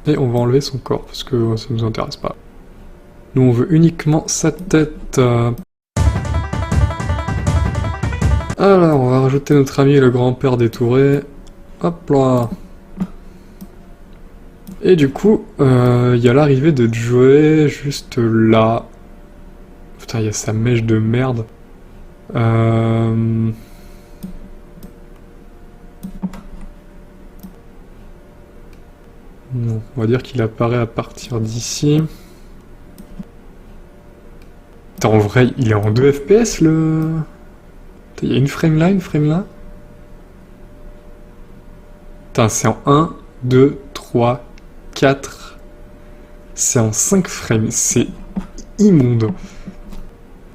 Et on va enlever son corps parce que ça nous intéresse pas. Nous on veut uniquement sa tête. Alors on va rajouter notre ami le grand-père détouré. Hop là. Et du coup, il y a l'arrivée de Joey juste là. Putain, il y a sa mèche de merde. Non, on va dire qu'il apparaît à partir d'ici. Putain, en vrai, il est en 2 FPS le... Il y a une frame là, une frame là. Putain, c'est en 1, 2, 3, 4. C'est en 5 frames, c'est immonde.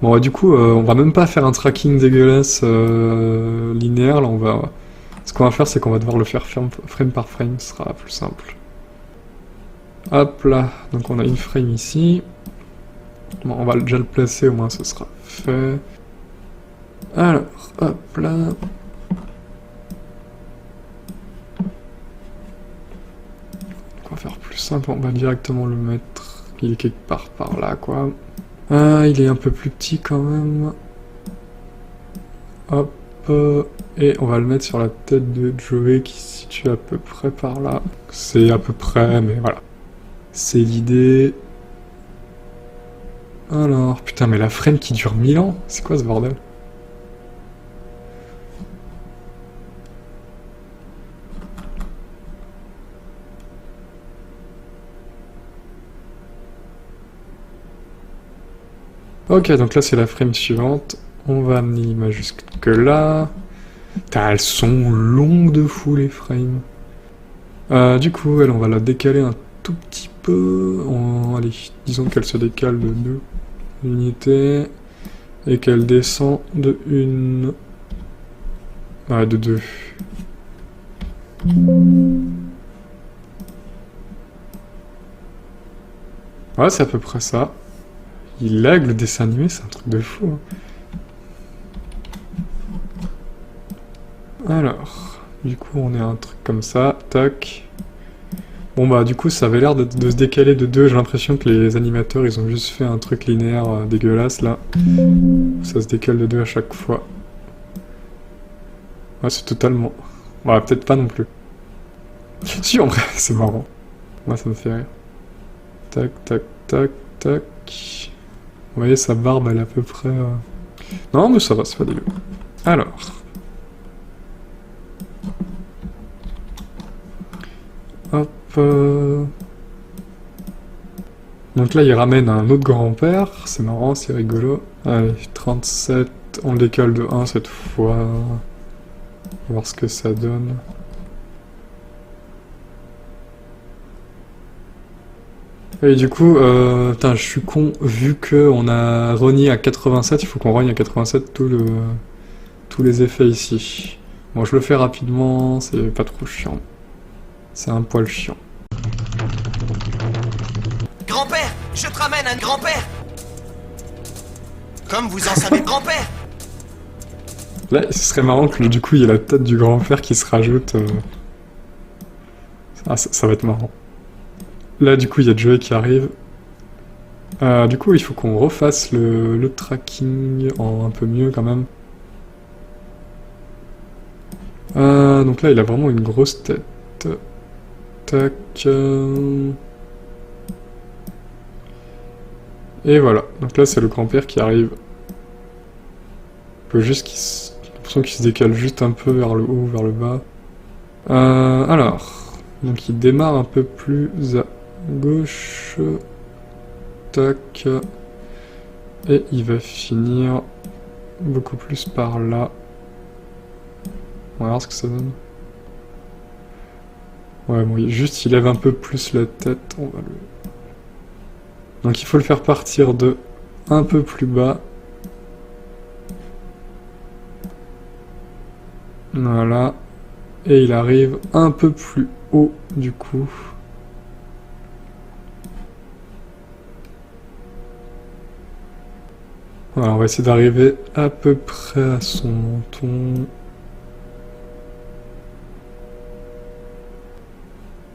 Bon, du coup, on va même pas faire un tracking dégueulasse linéaire, là, on va... Ce qu'on va faire, c'est qu'on va devoir le faire frame par frame, ce sera plus simple. Hop là, donc on a une frame ici. Bon, on va déjà le placer, au moins ce sera fait. Alors, hop là... On va faire plus simple, on va directement le mettre... Il est quelque part par là, quoi. Il est un peu plus petit quand même. Hop. Et on va le mettre sur la tête de Joey qui se situe à peu près par là. C'est à peu près, mais voilà. C'est l'idée. Alors, putain, mais la frame qui dure 1000 ans, c'est quoi ce bordel? Ok, donc là c'est la frame suivante. On va amener l'image jusque là. Putain, elles sont longues de fou les frames. Du coup, elle, on va la décaler un tout petit peu. Allez, disons qu'elle se décale de 2 unités. Et qu'elle descend de 1... Ah, de 2. Ouais, c'est à peu près ça. Il lag le dessin animé, c'est un truc de fou. Hein. Alors, du coup, on est à un truc comme ça. Tac. Bon bah, du coup, ça avait l'air de se décaler de 2. J'ai l'impression que les animateurs, ils ont juste fait un truc linéaire dégueulasse, là. Ça se décale de 2 à chaque fois. Ouais, c'est totalement... Ouais, peut-être pas non plus. Si, en vrai, c'est marrant. Moi, ça me fait rire. Tac, tac, tac, tac. Vous voyez, sa barbe, elle est à peu près... Non, mais ça va, c'est pas dégueu. Alors... Hop... Donc là, il ramène un autre grand-père. C'est marrant, c'est rigolo. Allez, 37. On le décale de 1 cette fois. On va voir ce que ça donne. Et du coup, putain, je suis con, vu qu'on a rogné à 87, il faut qu'on rogne à 87 tous les effets ici. Bon, je le fais rapidement, c'est pas trop chiant. C'est un poil chiant. Grand-père, je te ramène un grand-père. Comme vous en savez, grand-père. Là, ce serait marrant que du coup, il y ait la tête du grand-père qui se rajoute. Ça va être marrant. Là, du coup, il y a Joey qui arrive. Du coup, il faut qu'on refasse le tracking en un peu mieux quand même. Donc là, il a vraiment une grosse tête. Tac. Et voilà. Donc là, c'est le grand-père qui arrive. Il faut juste j'ai l'impression qu'il se décale juste un peu vers le haut, vers le bas. Alors. Donc il démarre un peu plus à gauche. Tac. Et il va finir beaucoup plus par là. On va voir ce que ça donne. Ouais, bon, juste il lève un peu plus la tête. On va le... Donc il faut le faire partir de un peu plus bas. Voilà. Et il arrive un peu plus haut du coup. Voilà, on va essayer d'arriver à peu près à son menton.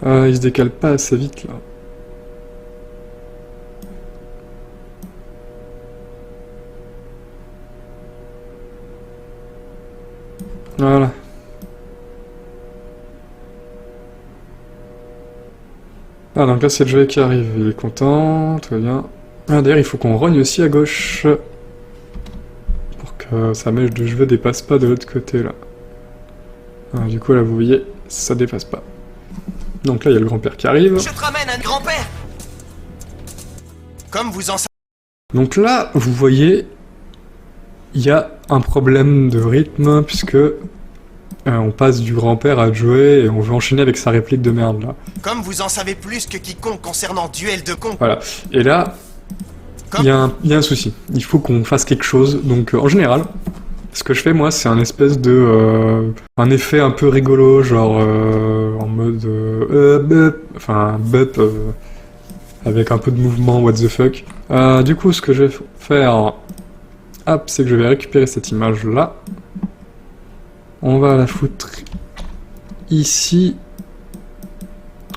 Il se décale pas assez vite là. Voilà. Ah, donc là c'est Joey qui arrive, il est content, tout va bien. Ah, d'ailleurs il faut qu'on rogne aussi à gauche. Pour que sa mèche de cheveux dépasse pas de l'autre côté là. Ah, du coup là vous voyez, ça dépasse pas. Donc là il y a le grand-père qui arrive. Je te ramène un grand-père. Comme vous en savez. Donc là, vous voyez, il y a un problème de rythme, puisque on passe du grand-père à Joey et on veut enchaîner avec sa réplique de merde, là. Comme vous en savez plus que quiconque concernant Duel de Con... Voilà. Et là, il y a un souci. Il faut qu'on fasse quelque chose. Donc, en général, ce que je fais, moi, c'est un espèce de... un effet un peu rigolo, genre en mode... enfin, bup... avec un peu de mouvement, what the fuck. Du coup, ce que je vais faire, hop, c'est que je vais récupérer cette image-là. On va la foutre ici.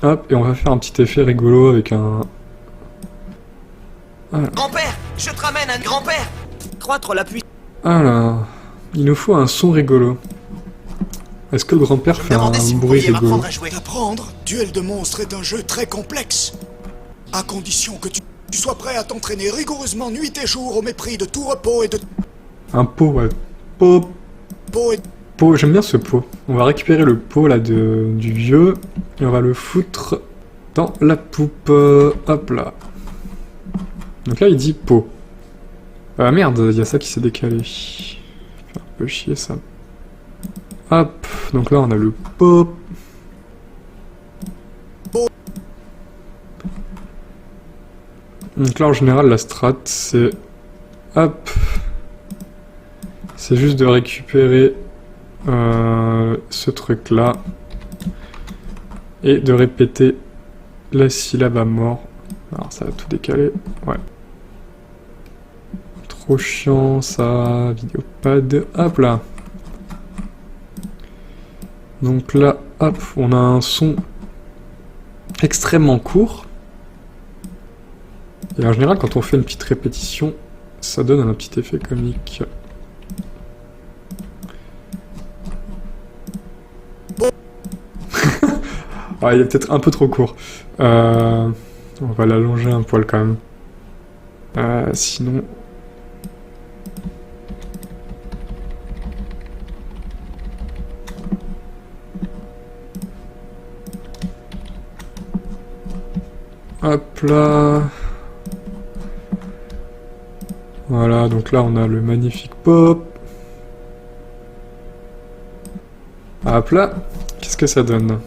Hop, et on va faire un petit effet rigolo avec un... Voilà. Grand-père, je te ramène un grand-père. Croître la puissance. Alors, il nous faut un son rigolo. Est-ce que le grand-père Je me fait un demandais si vous bruit pourriez rigolo? m'apprendre à jouer. T'apprendre, Duel de monstres est un jeu très complexe. À condition que tu sois prêt à t'entraîner rigoureusement nuit et jour au mépris de tout repos et de... Un pot, ouais. Pot. Pot, j'aime bien ce pot. On va récupérer le pot là du vieux et on va le foutre dans la poupe. Hop là. Donc là il dit pot. Ah merde, il y a ça qui s'est décalé. Un peu chier ça. Hop, donc là on a le pot. Donc là, en général, la strat, c'est... Hop. C'est juste de récupérer ce truc-là. Et de répéter la syllabe à mort. Alors, ça va tout décaler. Ouais. Trop chiant, ça. Vidéopad. Hop là. Donc là, hop, on a un son extrêmement court. Et en général, quand on fait une petite répétition, ça donne un petit effet comique. Ah, il est peut-être un peu trop court. On va l'allonger un poil quand même. Sinon... Hop là. Voilà, donc là on a le magnifique pop. Hop là. Qu'est-ce que ça donne?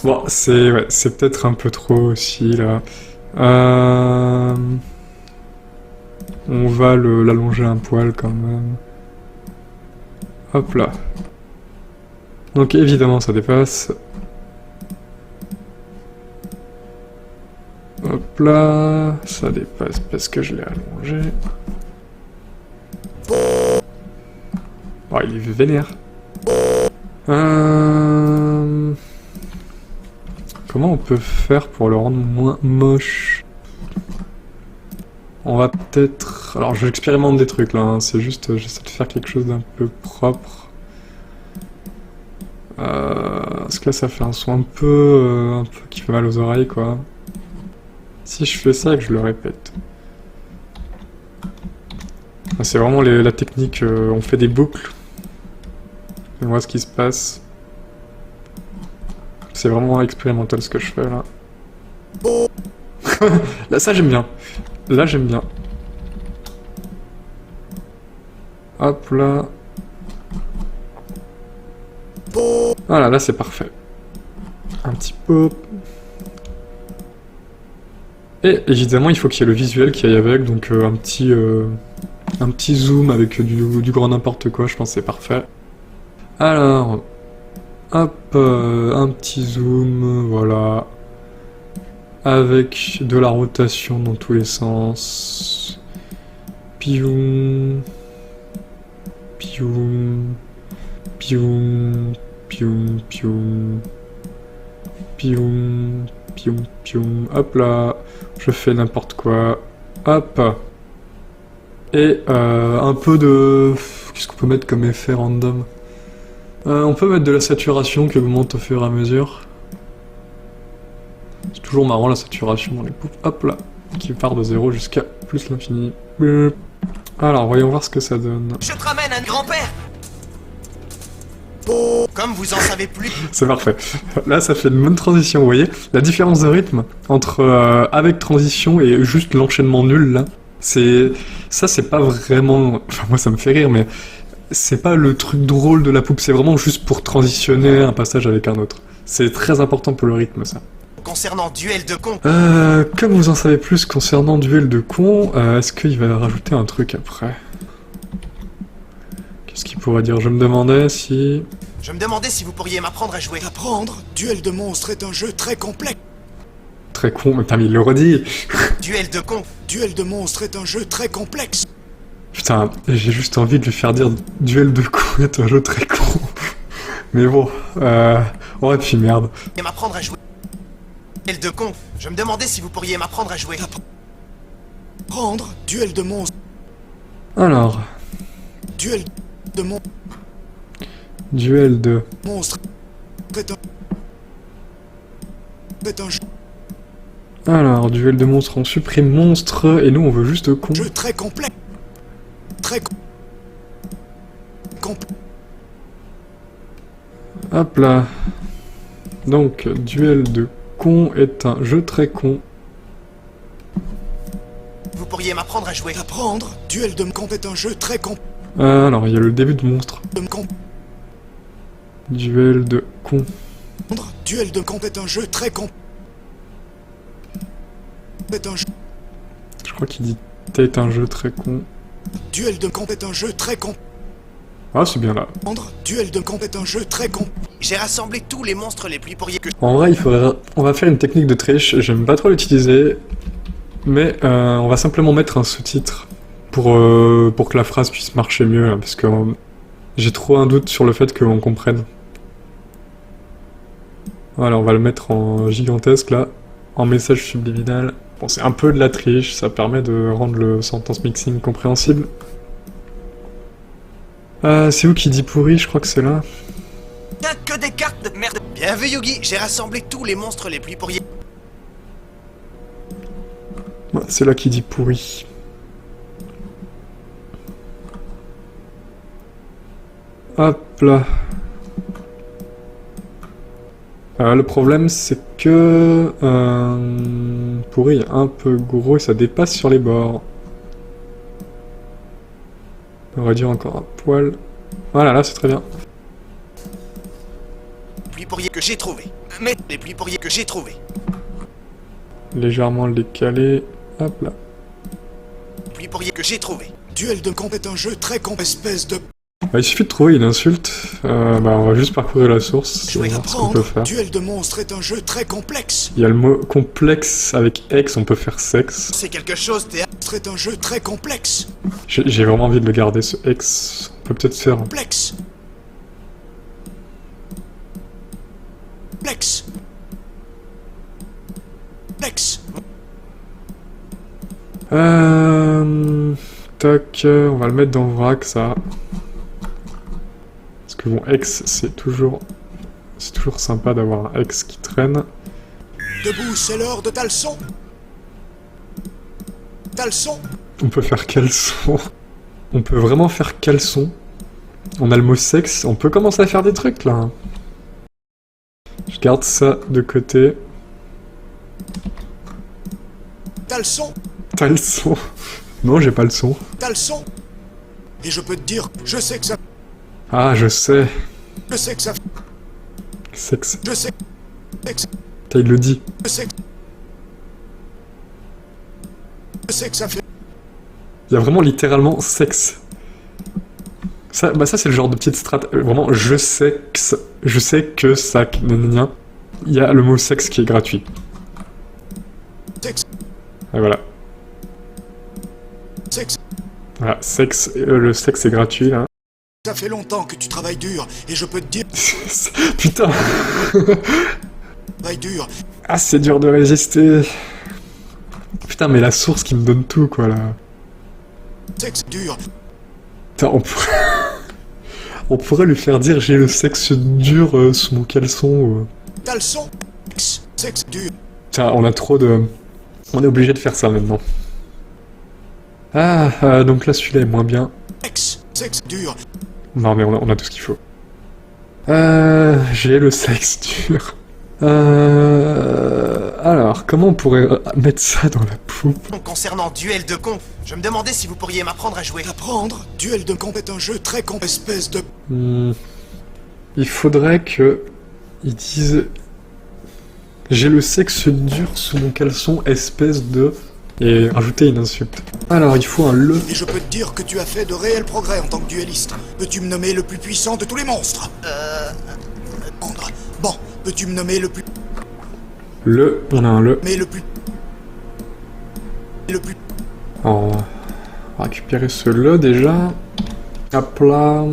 Bon, c'est ouais, c'est peut-être un peu trop aussi là. On va l'allonger un poil quand même. Hop là. Donc évidemment ça dépasse. Hop là, ça dépasse parce que je l'ai allongé. Oh, il est vénère. Comment on peut faire pour le rendre moins moche? On va peut-être... Alors j'expérimente des trucs là, hein. C'est juste j'essaie de faire quelque chose d'un peu propre. Parce que là ça fait un son un peu qui fait mal aux oreilles quoi. Si je fais ça et que je le répète. C'est vraiment la technique, on fait des boucles. On voit ce qui se passe. C'est vraiment expérimental ce que je fais là. Là ça j'aime bien. Là j'aime bien. Hop là. Voilà, là c'est parfait. Un petit pop. Et évidemment il faut qu'il y ait le visuel qui aille avec, donc un petit zoom avec du grand n'importe quoi, je pense que c'est parfait. Alors, hop, un petit zoom, voilà. Avec de la rotation dans tous les sens. Pioum. Pioum. Pioum. Pioum. Pioum. Pioum. Pioum. Pioum. Hop là. Je fais n'importe quoi. Hop. Et un peu de... Qu'est-ce qu'on peut mettre comme effet random? On peut mettre de la saturation qui augmente au fur et à mesure. C'est toujours marrant la saturation dans les poufs. Hop là. Qui part de 0 jusqu'à plus l'infini. Alors, voyons voir ce que ça donne. Je te ramène un grand-père. Comme vous en savez plus, C'est parfait. Là, ça fait une bonne transition, vous voyez? La différence de rythme entre avec transition et juste l'enchaînement nul, là, c'est... Ça, c'est pas vraiment... Enfin, moi, ça me fait rire, mais c'est pas le truc drôle de la poupe, c'est vraiment juste pour transitionner un passage avec un autre. C'est très important pour le rythme, ça. concernant Duel de Con, Comme vous en savez plus concernant Duel de Con, est-ce qu'il va rajouter un truc après? Qu'est-ce qu'il pourrait dire? Je me demandais si... je me demandais si vous pourriez m'apprendre à jouer. Apprendre, Duel de monstres est un jeu très complexe. Très con, mais putain, mais il le redit. Duel de Con, Duel de monstres est un jeu très complexe. Putain, j'ai juste envie de lui faire dire Duel de Con est un jeu très con. Mais bon, ouais, puis merde. et m'apprendre à jouer. Duel de Con, je me demandais si vous pourriez m'apprendre à jouer. Apprendre, Duel de monstres, Alors, Duel de Duel de... monstres est un jeu Alors, Duel de monstres, on supprime monstre, et nous on veut juste con. très complexe. Très complexe. Hop là. Donc, Duel de con est un jeu très con. Vous pourriez m'apprendre à jouer. Apprendre, Duel de con est un jeu très Alors, il y a le début de monstre. Duel de con. Duel de con est un jeu très est un jeu. Je crois qu'il dit t'es un jeu très con. Duel de camp est un jeu très con. Ah, c'est bien là. Duel de camp est un jeu très con. J'ai rassemblé tous les monstres les plus pourris que... En vrai, on va faire une technique de triche, j'aime pas trop l'utiliser, mais on va simplement mettre un sous-titre pour que la phrase puisse marcher mieux, là, parce que j'ai trop un doute sur le fait qu'on comprenne. Voilà, on va le mettre en gigantesque, là, en message subliminal. Bon, c'est un peu de la triche, ça permet de rendre le sentence mixing compréhensible. C'est où qui dit pourri? Je crois que c'est là. Y'a que des cartes de merde. Bien vu, Yugi, j'ai rassemblé tous les monstres les plus pourris. Ouais, c'est là qui dit pourri. Hop là. Le problème, c'est que... pourri est un peu gros et ça dépasse sur les bords. On va réduire encore un poil. Voilà, là, c'est très bien. Les plus pourris que j'ai trouvé. Mais les plus pourris que j'ai trouvé. Légèrement le décaler. Hop là. Les plus pourris que j'ai trouvé. Duel de camp est un jeu très con. Espèce de... Il suffit de trouver une insulte. On va juste parcourir la source et voir ce qu'on peut faire. Duel de monstres est un jeu très complexe. Il y a le mot complexe avec X, on peut faire sexe. C'est quelque chose, C'est un jeu très complexe. J'ai vraiment envie de le garder, ce X. On peut peut-être faire... Complexe. Complexe. Complexe. Tac, on va le mettre dans vrac, ça. Parce que bon, X, c'est toujours sympa d'avoir un X qui traîne. Debout, c'est l'heure de Talson. Talson. On peut faire caleçon. On peut vraiment faire caleçon. On a le mot sexe, on peut commencer à faire des trucs, là. Je garde ça de côté. Talson. T'as le son. Non, j'ai pas le son. Talson. Et je peux te dire, je sais que ça... Ah, je sais. Je sais que ça... Sexe. Je sais... Sexe. Il le dit. Je sais que... Je sais que ça fait... Il y a vraiment littéralement sexe. Ça, ça c'est le genre de petite strat. Vraiment, je sais que ça... Il y a le mot sexe qui est gratuit. Sexe. Et voilà. Sexe. Voilà, sexe, le sexe est gratuit, là. Ça fait longtemps que tu travailles dur, et je peux te dire... Putain. Travaille dur. Ah, c'est dur de résister. Putain, mais la source qui me donne tout, quoi, là. Sexe dur. Putain, on pourrait lui faire dire j'ai le sexe dur sous mon caleçon. Talson. Sexe dur. Putain, on a trop de... On est obligé de faire ça, maintenant. Ah, donc là, celui-là est moins bien. Sexe dur. Non, mais on a tout ce qu'il faut. J'ai le sexe dur. Alors, comment on pourrait mettre ça dans la poupe? Concernant Duel de con, je me demandais si vous pourriez m'apprendre à jouer. Apprendre. Duel de camp est un jeu très con. Espèce de... Il faudrait que... Ils disent... J'ai le sexe dur sous mon caleçon, espèce de... Et rajouter une insulte. Alors, il faut un le... Et je peux te dire que tu as fait de réels progrès en tant que dueliste. Peux-tu me nommer le plus puissant de tous les monstres? Bon, peux-tu me nommer le plus... Le... On a un le. Mais le plus... Le plus... On va récupérer ce le, déjà. Hop là...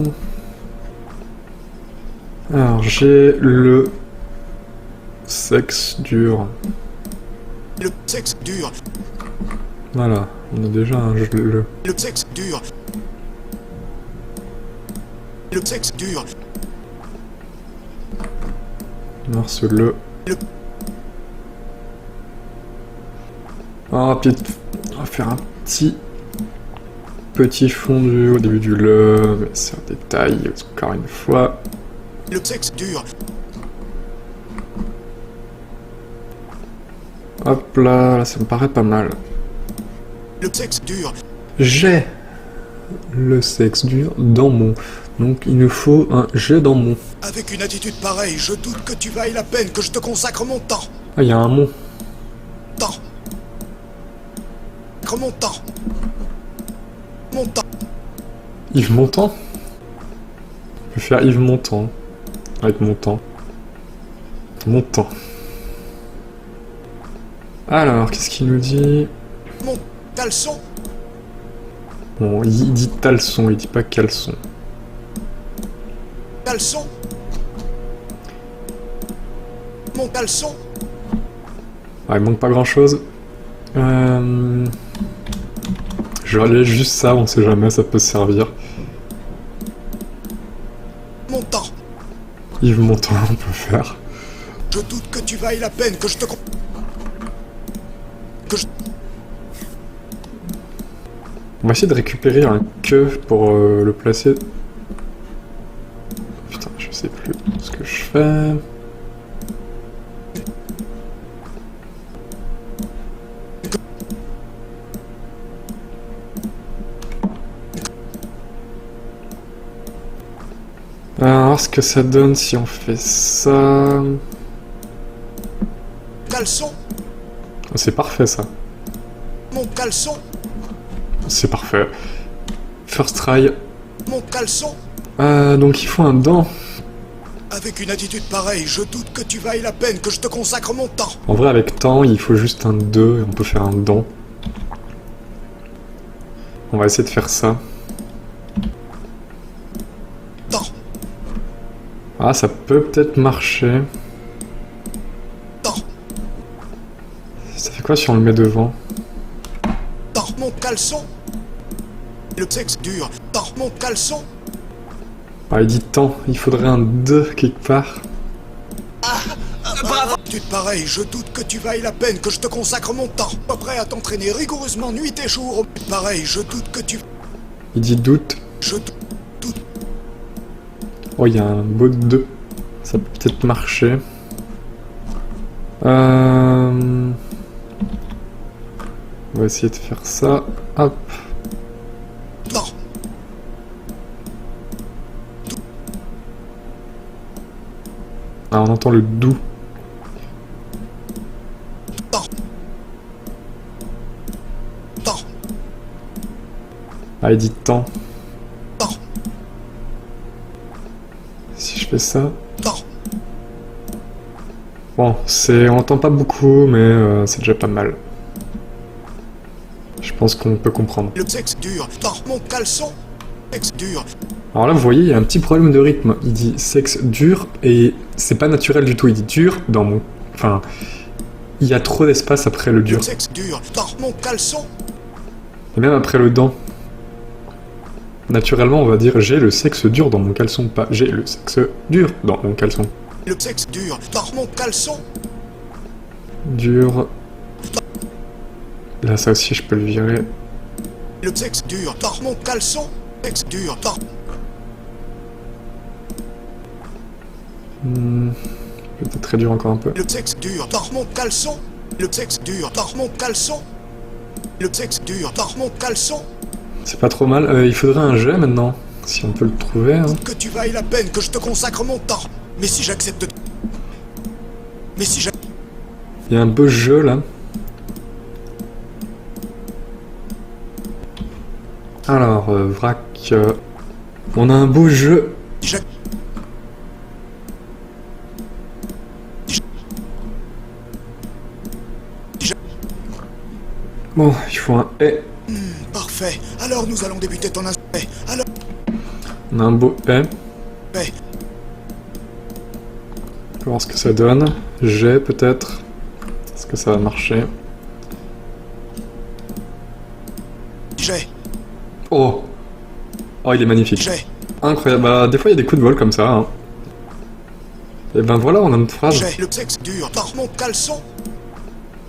Alors, j'ai le... sexe dur. Le sexe dur. Voilà, on a déjà un jeu le. Le sexe dur. Le sexe dur. Alors ce le. Le... Ah, puis on va faire un petit fondu au début du le, mais c'est un détail, encore une fois. Le sexe dur. Hop là, ça me paraît pas mal. Le sexe dur. J'ai le sexe dur dans mon. Donc il nous faut un j'ai dans mon. Avec une attitude pareille, je doute que tu vailles la peine que je te consacre mon temps. Ah, il y a un mot. Temps. Mon temps. Mon temps. Yves Montand? Je vais faire Yves Montand. Avec Montand. Montand. Alors, qu'est-ce qu'il nous dit? Mon caleçon. Bon, il dit Talson, il dit pas caleçon. Caleçon. Mon caleçon. Ah, il manque pas grand chose. Je vais aller juste ça, on sait jamais, ça peut servir. Mon temps. Yves Montand, on peut faire. Je doute que tu vailles la peine que je te... On va essayer de récupérer un que pour le placer. Putain, je sais plus ce que je fais. Alors, ce que ça donne si on fait ça... Caleçon. C'est parfait, ça. Mon caleçon. C'est parfait. First try. Mon caleçon. Donc il faut un dent. Avec une attitude pareille, je doute que tu vailles la peine que je te consacre mon temps. En vrai, avec temps, il faut juste un 2 et on peut faire un dent. On va essayer de faire ça. Temps. Ah, ça peut peut-être marcher. Temps. Ça fait quoi si on le met devant? Temps. Mon caleçon. Le sexe dur. Temps. Mon caleçon. Ah, il dit temps, il faudrait un 2 quelque part. Bravo! Attitude pareille, je doute que tu vailles la peine que je te consacre mon temps. Pas prêt à t'entraîner rigoureusement nuit et jour. Pareil, je doute que tu... Il dit doute. Je doute. Oh, il y a un beau 2. Ça peut peut-être marcher. On va essayer de faire ça. Hop. Temps. Ah, on entend le doux. Temps. Temps. Ah, il dit temps. Temps. Si je fais ça... Temps. Bon, c'est... on entend pas beaucoup, mais c'est déjà pas mal. Je pense qu'on peut comprendre. Le sexe dur. Temps. Mon caleçon. Sexe dur. Alors là, vous voyez, il y a un petit problème de rythme. Il dit sexe dur, et c'est pas naturel du tout. Il dit dur dans mon... Enfin... Il y a trop d'espace après le dur. Le sexe dur. Temps. Mon caleçon. Et même après le dent. Naturellement, on va dire j'ai le sexe dur dans mon caleçon, pas j'ai le sexe dur dans mon caleçon. Le sexe dur. Temps. Mon caleçon. Dur... Là, ça aussi, je peux le virer. Le sexe dur. Temps. Mon caleçon. Sexe dur. Temps. Peut-être réduire encore un peu. Le sexe dur. Temps. Mon caleçon. Le sexe dur. Temps. Mon caleçon. Le sexe dur. Temps. Mon caleçon. C'est pas trop mal. Il faudrait un jet maintenant, si on peut le trouver. Hein. Que tu vailles la peine que je te consacre mon temps. Mais si j'accepte... Mais si j'accepte... Il y a un beau jeu là. Alors, vrac... on a un beau jeu. Bon, il faut un et. Parfait. Alors nous allons débuter ton aspect. Alors... On a un beau et. Paix. On va voir ce que ça donne. J'ai peut-être. Est-ce que ça va marcher? J'ai. Oh! Oh, il est magnifique. J'ai. Incroyable. Bah, des fois, il y a des coups de vol comme ça. Hein. Et ben voilà, on a notre phrase. J'ai. Le sexe dur. Dans mon caleçon.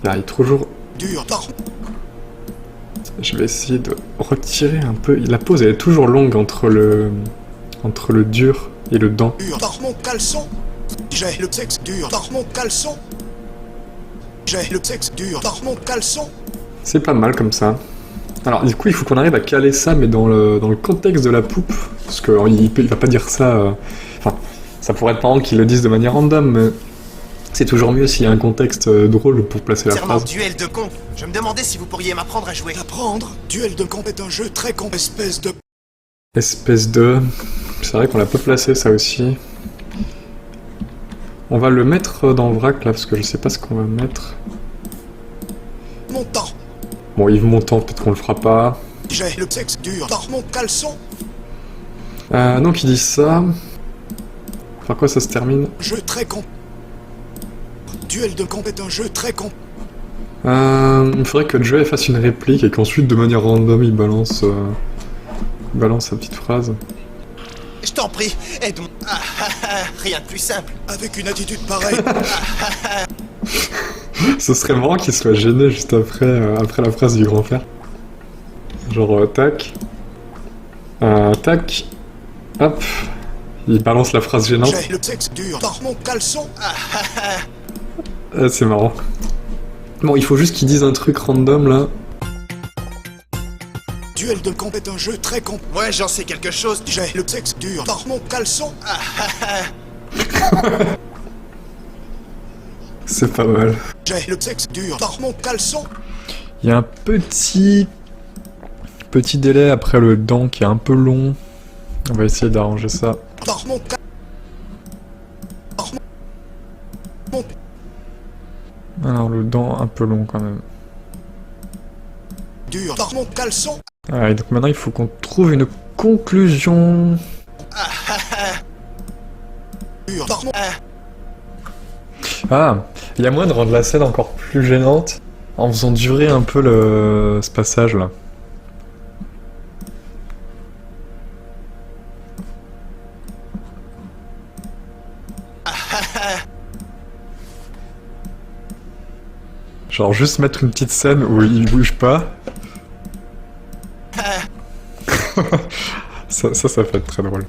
Là, il est toujours... Dur. Dans... Je vais essayer de retirer un peu. La pause, elle est toujours longue entre le dur et le dent. Dur. Dans mon caleçon. J'ai. Le sexe dur. Dans mon caleçon. J'ai. Le sexe dur. Dans mon caleçon. C'est pas mal comme ça. Alors du coup il faut qu'on arrive à caler ça mais dans le contexte de la poupe. Parce qu'il va pas dire ça... Enfin, ça pourrait être marrant qu'ils le disent de manière random mais... C'est toujours mieux s'il y a un contexte drôle pour placer la Serment, phrase. duel de con. Je me demandais si vous pourriez m'apprendre à jouer. Apprendre, duel de camp est un jeu très espèce de... Espèce de... C'est vrai qu'on l'a pas placé ça aussi. On va le mettre dans le vrac là, parce que je sais pas ce qu'on va mettre. Montant. Bon, Yves Montand, peut-être qu'on le fera pas. J'ai le sexe dur dans mon caleçon. Donc il dit ça. Par quoi ça se termine? Jeu très duel de camp est un jeu très Il faudrait que Joey fasse une réplique et qu'ensuite, de manière random, il balance sa petite phrase. Je t'en prie, aide-moi. Rien de plus simple. avec une attitude pareille. Ce serait marrant qu'il soit gêné juste après la phrase du grand frère. Genre, tac. Tac. Hop. Il balance la phrase gênante. J'ai le sexe dur dans mon caleçon. C'est marrant. Bon, il faut juste qu'il dise un truc random là. Duel de camp est un jeu très Ouais, j'en sais quelque chose. J'ai le sexe dur dans mon caleçon. C'est pas mal. J'ai le sexe dur dans mon caleçon. Il y a un petit délai après le dent qui est un peu long. On va essayer d'arranger ça. Dans mon Alors le dent un peu long quand même. dur dans mon caleçon. Ah, et donc maintenant il faut qu'on trouve une conclusion. Dur dans mon... Ah, il y a moyen de rendre la scène encore plus gênante en faisant durer un peu ce passage là. Genre juste mettre une petite scène où il bouge pas. ça peut être très drôle.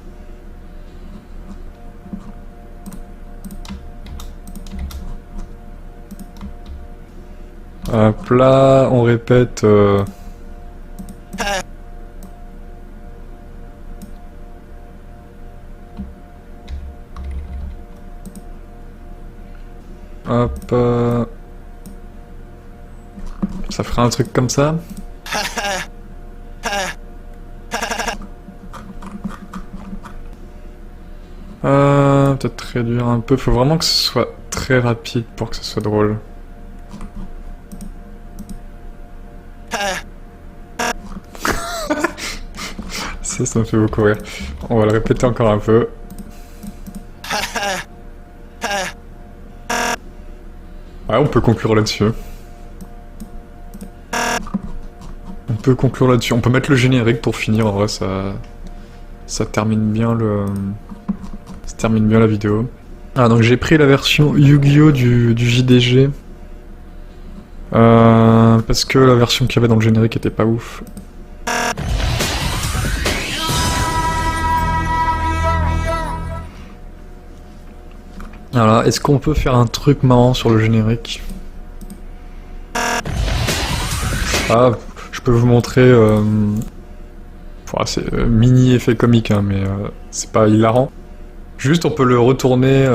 Hop là, on répète... Hop... Ça ferait un truc comme ça. Peut-être réduire un peu. Faut vraiment que ce soit très rapide pour que ce soit drôle. Ça me fait beaucoup rire. On va le répéter encore un peu. Ouais, on peut conclure là-dessus. On peut conclure là-dessus. On peut mettre le générique pour finir. En vrai, ça termine bien ça termine bien la vidéo. Ah, donc j'ai pris la version Yu-Gi-Oh du JDG. Parce que la version qu'il y avait dans le générique était pas ouf. Voilà, est-ce qu'on peut faire un truc marrant sur le générique? Ah, je peux vous montrer... c'est mini effet comique, hein, mais c'est pas hilarant. Juste, on peut le retourner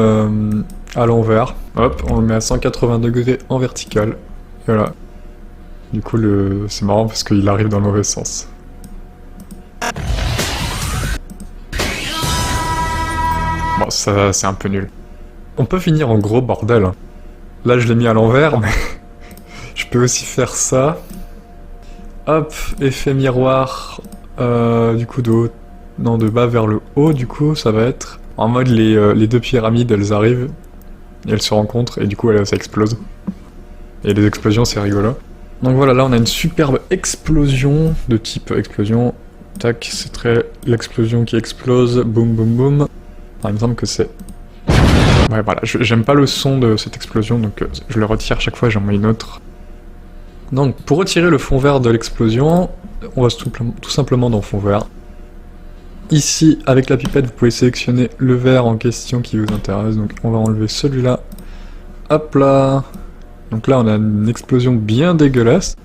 à l'envers. Hop, on le met à 180 degrés en vertical. Et voilà. Du coup, c'est marrant parce qu'il arrive dans le mauvais sens. Bon, ça, c'est un peu nul. On peut finir en gros bordel. Là, je l'ai mis à l'envers, mais je peux aussi faire ça. Hop, effet miroir, du coup de bas vers le haut, du coup, ça va être en mode les deux pyramides, elles arrivent, et elles se rencontrent, et du coup, ça explose. Et les explosions, c'est rigolo. Donc voilà, là, on a une superbe explosion, de type explosion. Tac, c'est très l'explosion qui explose, boum boum boum. Alors, il me semble que c'est... Ouais, voilà, j'aime pas le son de cette explosion, donc je le retire chaque fois, j'en mets une autre. Donc, pour retirer le fond vert de l'explosion, on va tout simplement dans fond vert. Ici, avec la pipette, vous pouvez sélectionner le vert en question qui vous intéresse, donc on va enlever celui-là. Hop là. Donc là, on a une explosion bien dégueulasse.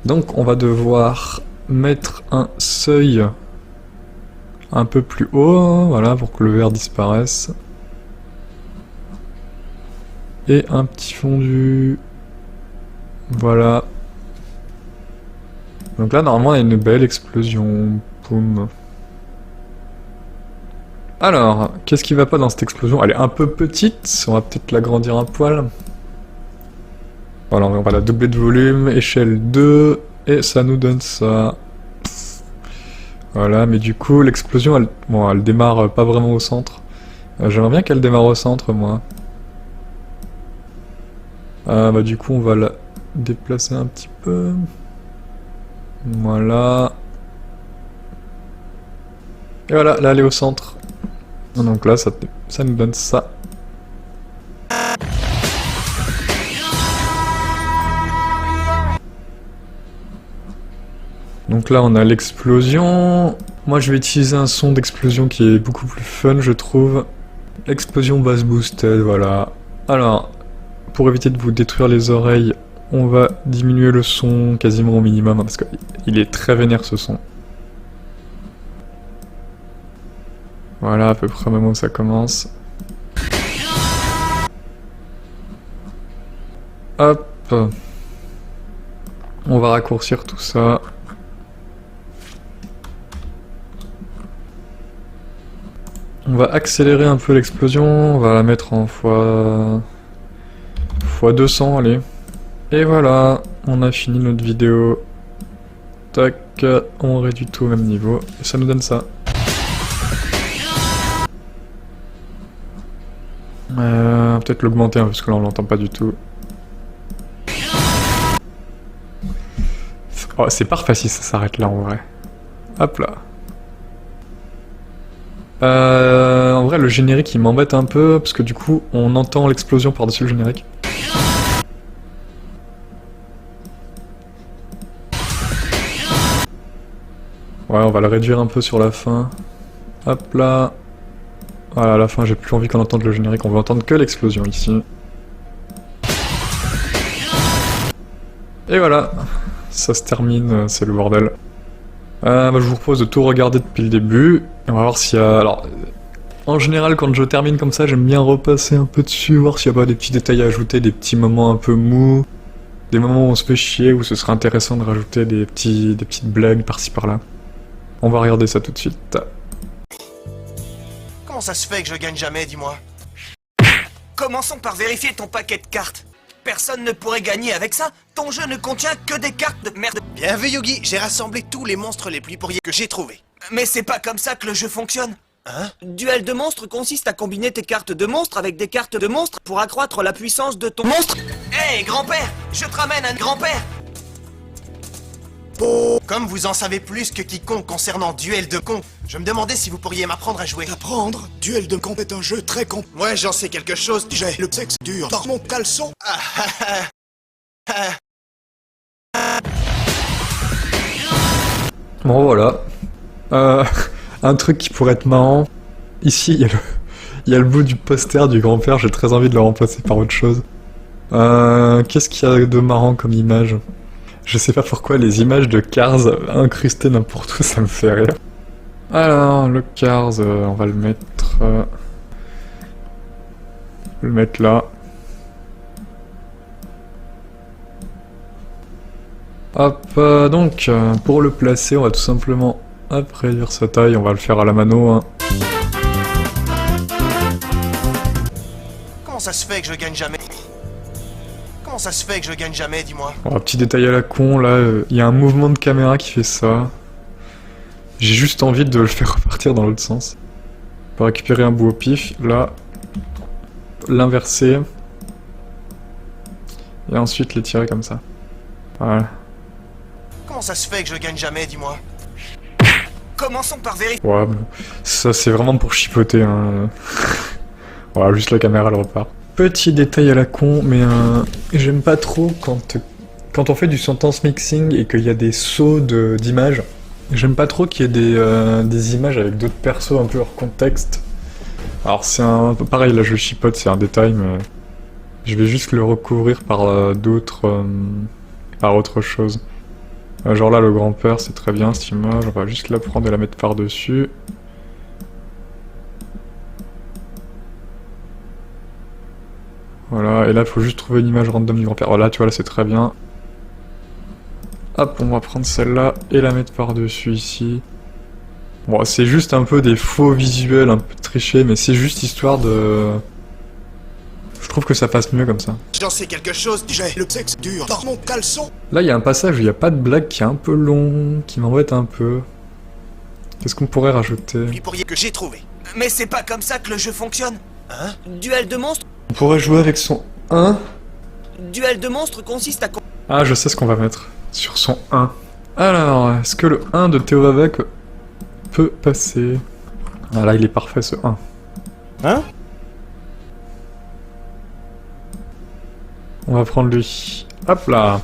Donc, on va devoir mettre un seuil un peu plus haut, voilà, pour que le vert disparaisse. Et un petit fondu. Voilà. Donc là, normalement, il y a une belle explosion. Boum. Alors, qu'est-ce qui va pas dans cette explosion? Elle est un peu petite, on va peut-être l'agrandir un poil. Voilà, on va la doubler de volume, échelle 2, et ça nous donne ça. Voilà, mais du coup, l'explosion, elle démarre pas vraiment au centre. J'aimerais bien qu'elle démarre au centre, moi. Bah du coup, on va la déplacer un petit peu. Voilà. Et voilà, là, elle est au centre. Donc là, ça nous donne ça. Donc là, on a l'explosion. Moi, je vais utiliser un son d'explosion qui est beaucoup plus fun, je trouve. L'explosion bass boosted, voilà. Alors, pour éviter de vous détruire les oreilles, on va diminuer le son quasiment au minimum, parce qu'il est très vénère ce son. Voilà, à peu près au moment où ça commence. Hop. On va raccourcir tout ça. On va accélérer un peu l'explosion, on va la mettre en x200, allez. Et voilà, on a fini notre vidéo. Tac, on réduit tout au même niveau, et ça nous donne ça. Peut-être l'augmenter, parce que là on l'entend pas du tout. Oh, c'est parfait si ça s'arrête là en vrai. Hop là. En vrai, le générique il m'embête un peu parce que du coup on entend l'explosion par-dessus le générique. Ouais, on va le réduire un peu sur la fin. Hop là. Voilà, à la fin j'ai plus envie qu'on entende le générique, on veut entendre que l'explosion ici. Et voilà, ça se termine, c'est le bordel. Bah, je vous propose de tout regarder depuis le début. Et on va voir s'il y a... Alors, en général, quand je termine comme ça, j'aime bien repasser un peu dessus, voir s'il n'y a pas des petits détails à ajouter, des petits moments un peu mous, des moments où on se fait chier, où ce serait intéressant de rajouter des petites blagues par-ci par-là. On va regarder ça tout de suite. Comment ça se fait que je gagne jamais, dis-moi? Commençons par vérifier ton paquet de cartes. Personne ne pourrait gagner avec ça. Ton jeu ne contient que des cartes de merde. Bien vu, Yogi, j'ai rassemblé tous les monstres les plus pourris que j'ai trouvés. Mais c'est pas comme ça que le jeu fonctionne. Hein? Duel de monstres consiste à combiner tes cartes de monstres avec des cartes de monstres pour accroître la puissance de ton monstre. Hé, grand-père, je te ramène un grand-père. Comme vous en savez plus que quiconque concernant Duel de con, je me demandais si vous pourriez m'apprendre à jouer. Apprendre, Duel de Comp est un jeu très complet. Ouais, j'en sais quelque chose. J'ai le sexe dur dans mon caleçon. Bon voilà. Un truc qui pourrait être marrant. Ici, il y a le bout du poster du grand-père, j'ai très envie de le remplacer par autre chose. Qu'est-ce qu'il y a de marrant comme image? Je sais pas pourquoi les images de Cars incrustées n'importe où, ça me fait rire. Alors, le Cars, on va le mettre... là. Hop, donc, pour le placer, on va tout simplement réduire sa taille, on va le faire à la mano. Hein. Comment ça se fait que je gagne jamais? Comment ça se fait que je gagne jamais, dis-moi? Bon, un petit détail à la con, là, il y a un mouvement de caméra qui fait ça. J'ai juste envie de le faire repartir dans l'autre sens. On va récupérer un bout au pif, là. L'inverser. Et ensuite les tirer comme ça. Voilà. Comment ça se fait que je gagne jamais, dis-moi? Commençons par vérifier. Ouais, bon. Ça c'est vraiment pour chipoter, hein. Voilà, juste la caméra elle repart. Petit détail à la con, mais j'aime pas trop quand on fait du sentence mixing et qu'il y a des sauts d'images. J'aime pas trop qu'il y ait des images avec d'autres persos un peu hors contexte. Alors c'est un peu pareil, là je chipote, c'est un détail, mais je vais juste le recouvrir par par autre chose. Genre là le grand-père c'est très bien cette image, on va juste la prendre et la mettre par-dessus. Voilà, et là il faut juste trouver une image random du grand-père. Voilà, tu vois, là c'est très bien. Hop, on va prendre celle-là et la mettre par-dessus ici. Bon, c'est juste un peu des faux visuels, un peu trichés, mais c'est juste histoire de... Je trouve que ça passe mieux comme ça. J'en sais quelque chose. J'ai le sexe dur dans mon caleçon. Là, il y a un passage où il n'y a pas de blague qui est un peu long, qui m'embête un peu. Qu'est-ce qu'on pourrait rajouter? Puis pourriez que j'ai trouvé. Mais c'est pas comme ça que le jeu fonctionne. Hein? Duel de monstres. On pourrait jouer avec son 1. Duel de monstres consiste à... Ah, je sais ce qu'on va mettre. Sur son 1. Alors, est-ce que le 1 de Théo Vavec peut passer? Ah là, il est parfait ce 1. Hein? On va prendre lui. Hop là.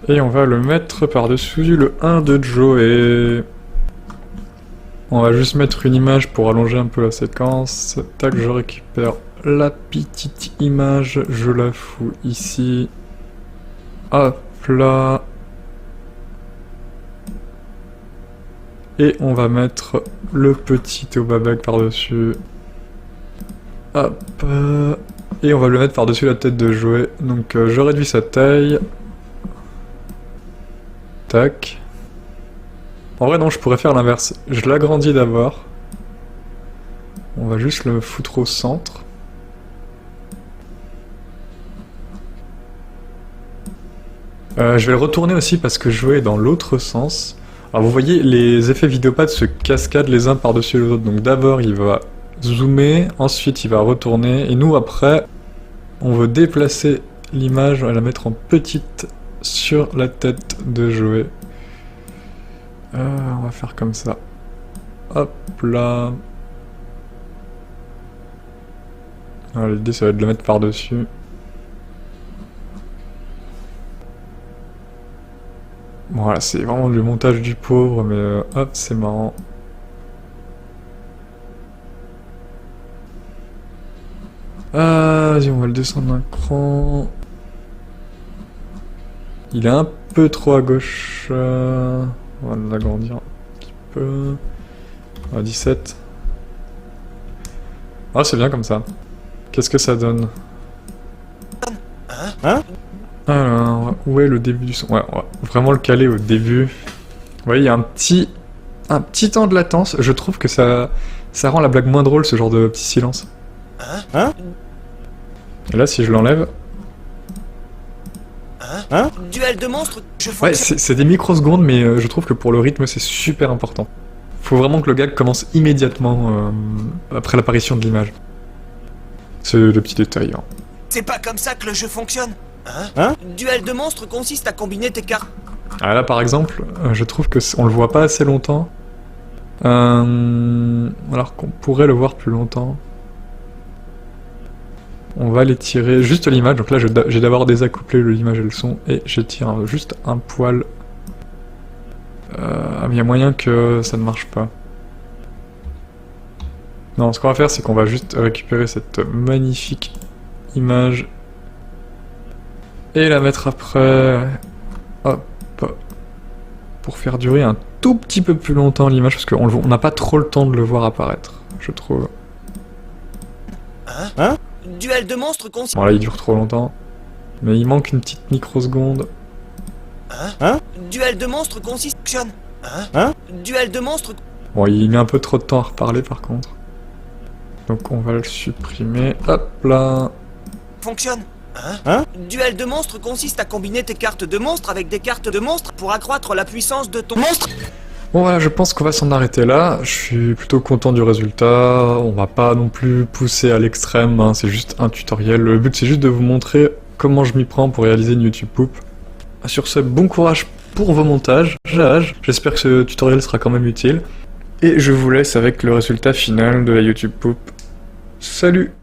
Et on va le mettre par-dessus le 1 de Joey. On va juste mettre une image pour allonger un peu la séquence. Tac, je récupère la petite image, je la fous ici. Hop là. Et on va mettre le petit Théo Vavec par-dessus. Hop. Et on va le mettre par-dessus la tête de Joey. Donc je réduis sa taille. Tac. En vrai non, je pourrais faire l'inverse. Je l'agrandis d'abord. On va juste le foutre au centre. Je vais le retourner aussi parce que Joey est dans l'autre sens. Alors vous voyez, les effets vidéopad se cascadent les uns par-dessus les autres. Donc d'abord il va zoomer, ensuite il va retourner. Et nous après, on veut déplacer l'image et la mettre en petite sur la tête de Joey. On va faire comme ça. Hop là. L'idée ça va être de le mettre par-dessus. Voilà, c'est vraiment le montage du pauvre, mais hop, c'est marrant. Vas-y, on va le descendre d'un cran. Il est un peu trop à gauche. On va l'agrandir un petit peu. 17. Ah, c'est bien comme ça. Qu'est-ce que ça donne? Hein? Alors, où est le début du son? Ouais, on va vraiment le caler au début. Vous voyez, il y a un petit temps de latence. Je trouve que ça rend la blague moins drôle, ce genre de petit silence. Hein? Et là, si je l'enlève... Hein? Duel de monstres. Je Ouais, fonctionne. c'est des microsecondes, mais je trouve que pour le rythme, c'est super important. Faut vraiment que le gag commence immédiatement après l'apparition de l'image. C'est le petit détail. Hein. C'est pas comme ça que le jeu fonctionne. Hein? Duel de monstres consiste à combiner tes cartes. Ah, là, par exemple, je trouve que on le voit pas assez longtemps. Alors qu'on pourrait le voir plus longtemps. On va les tirer juste l'image. Donc là, j'ai d'abord désaccouplé l'image et le son. Et j'étire juste un poil. Il y a moyen que ça ne marche pas. Non, ce qu'on va faire, c'est qu'on va juste récupérer cette magnifique image. Et la mettre après. Hop. Pour faire durer un tout petit peu plus longtemps l'image. Parce qu'on n'a pas trop le temps de le voir apparaître, je trouve. Hein? Duel de monstres consiste... Bon là il dure trop longtemps. Mais il manque une petite microseconde. Hein? Duel de monstres consiste... Hein? Duel de monstres... Bon, il met un peu trop de temps à reparler par contre. Donc on va le supprimer. Hop là. Fonctionne. Hein? Duel de monstres consiste à combiner tes cartes de monstres avec des cartes de monstres pour accroître la puissance de ton monstre. Bon voilà, je pense qu'on va s'en arrêter là. Je suis plutôt content du résultat. On va pas non plus pousser à l'extrême, hein. C'est juste un tutoriel. Le but c'est juste de vous montrer comment je m'y prends pour réaliser une YouTube Poop. Sur ce, bon courage pour vos montages. J'espère que ce tutoriel sera quand même utile. Et je vous laisse avec le résultat final de la YouTube Poop. Salut!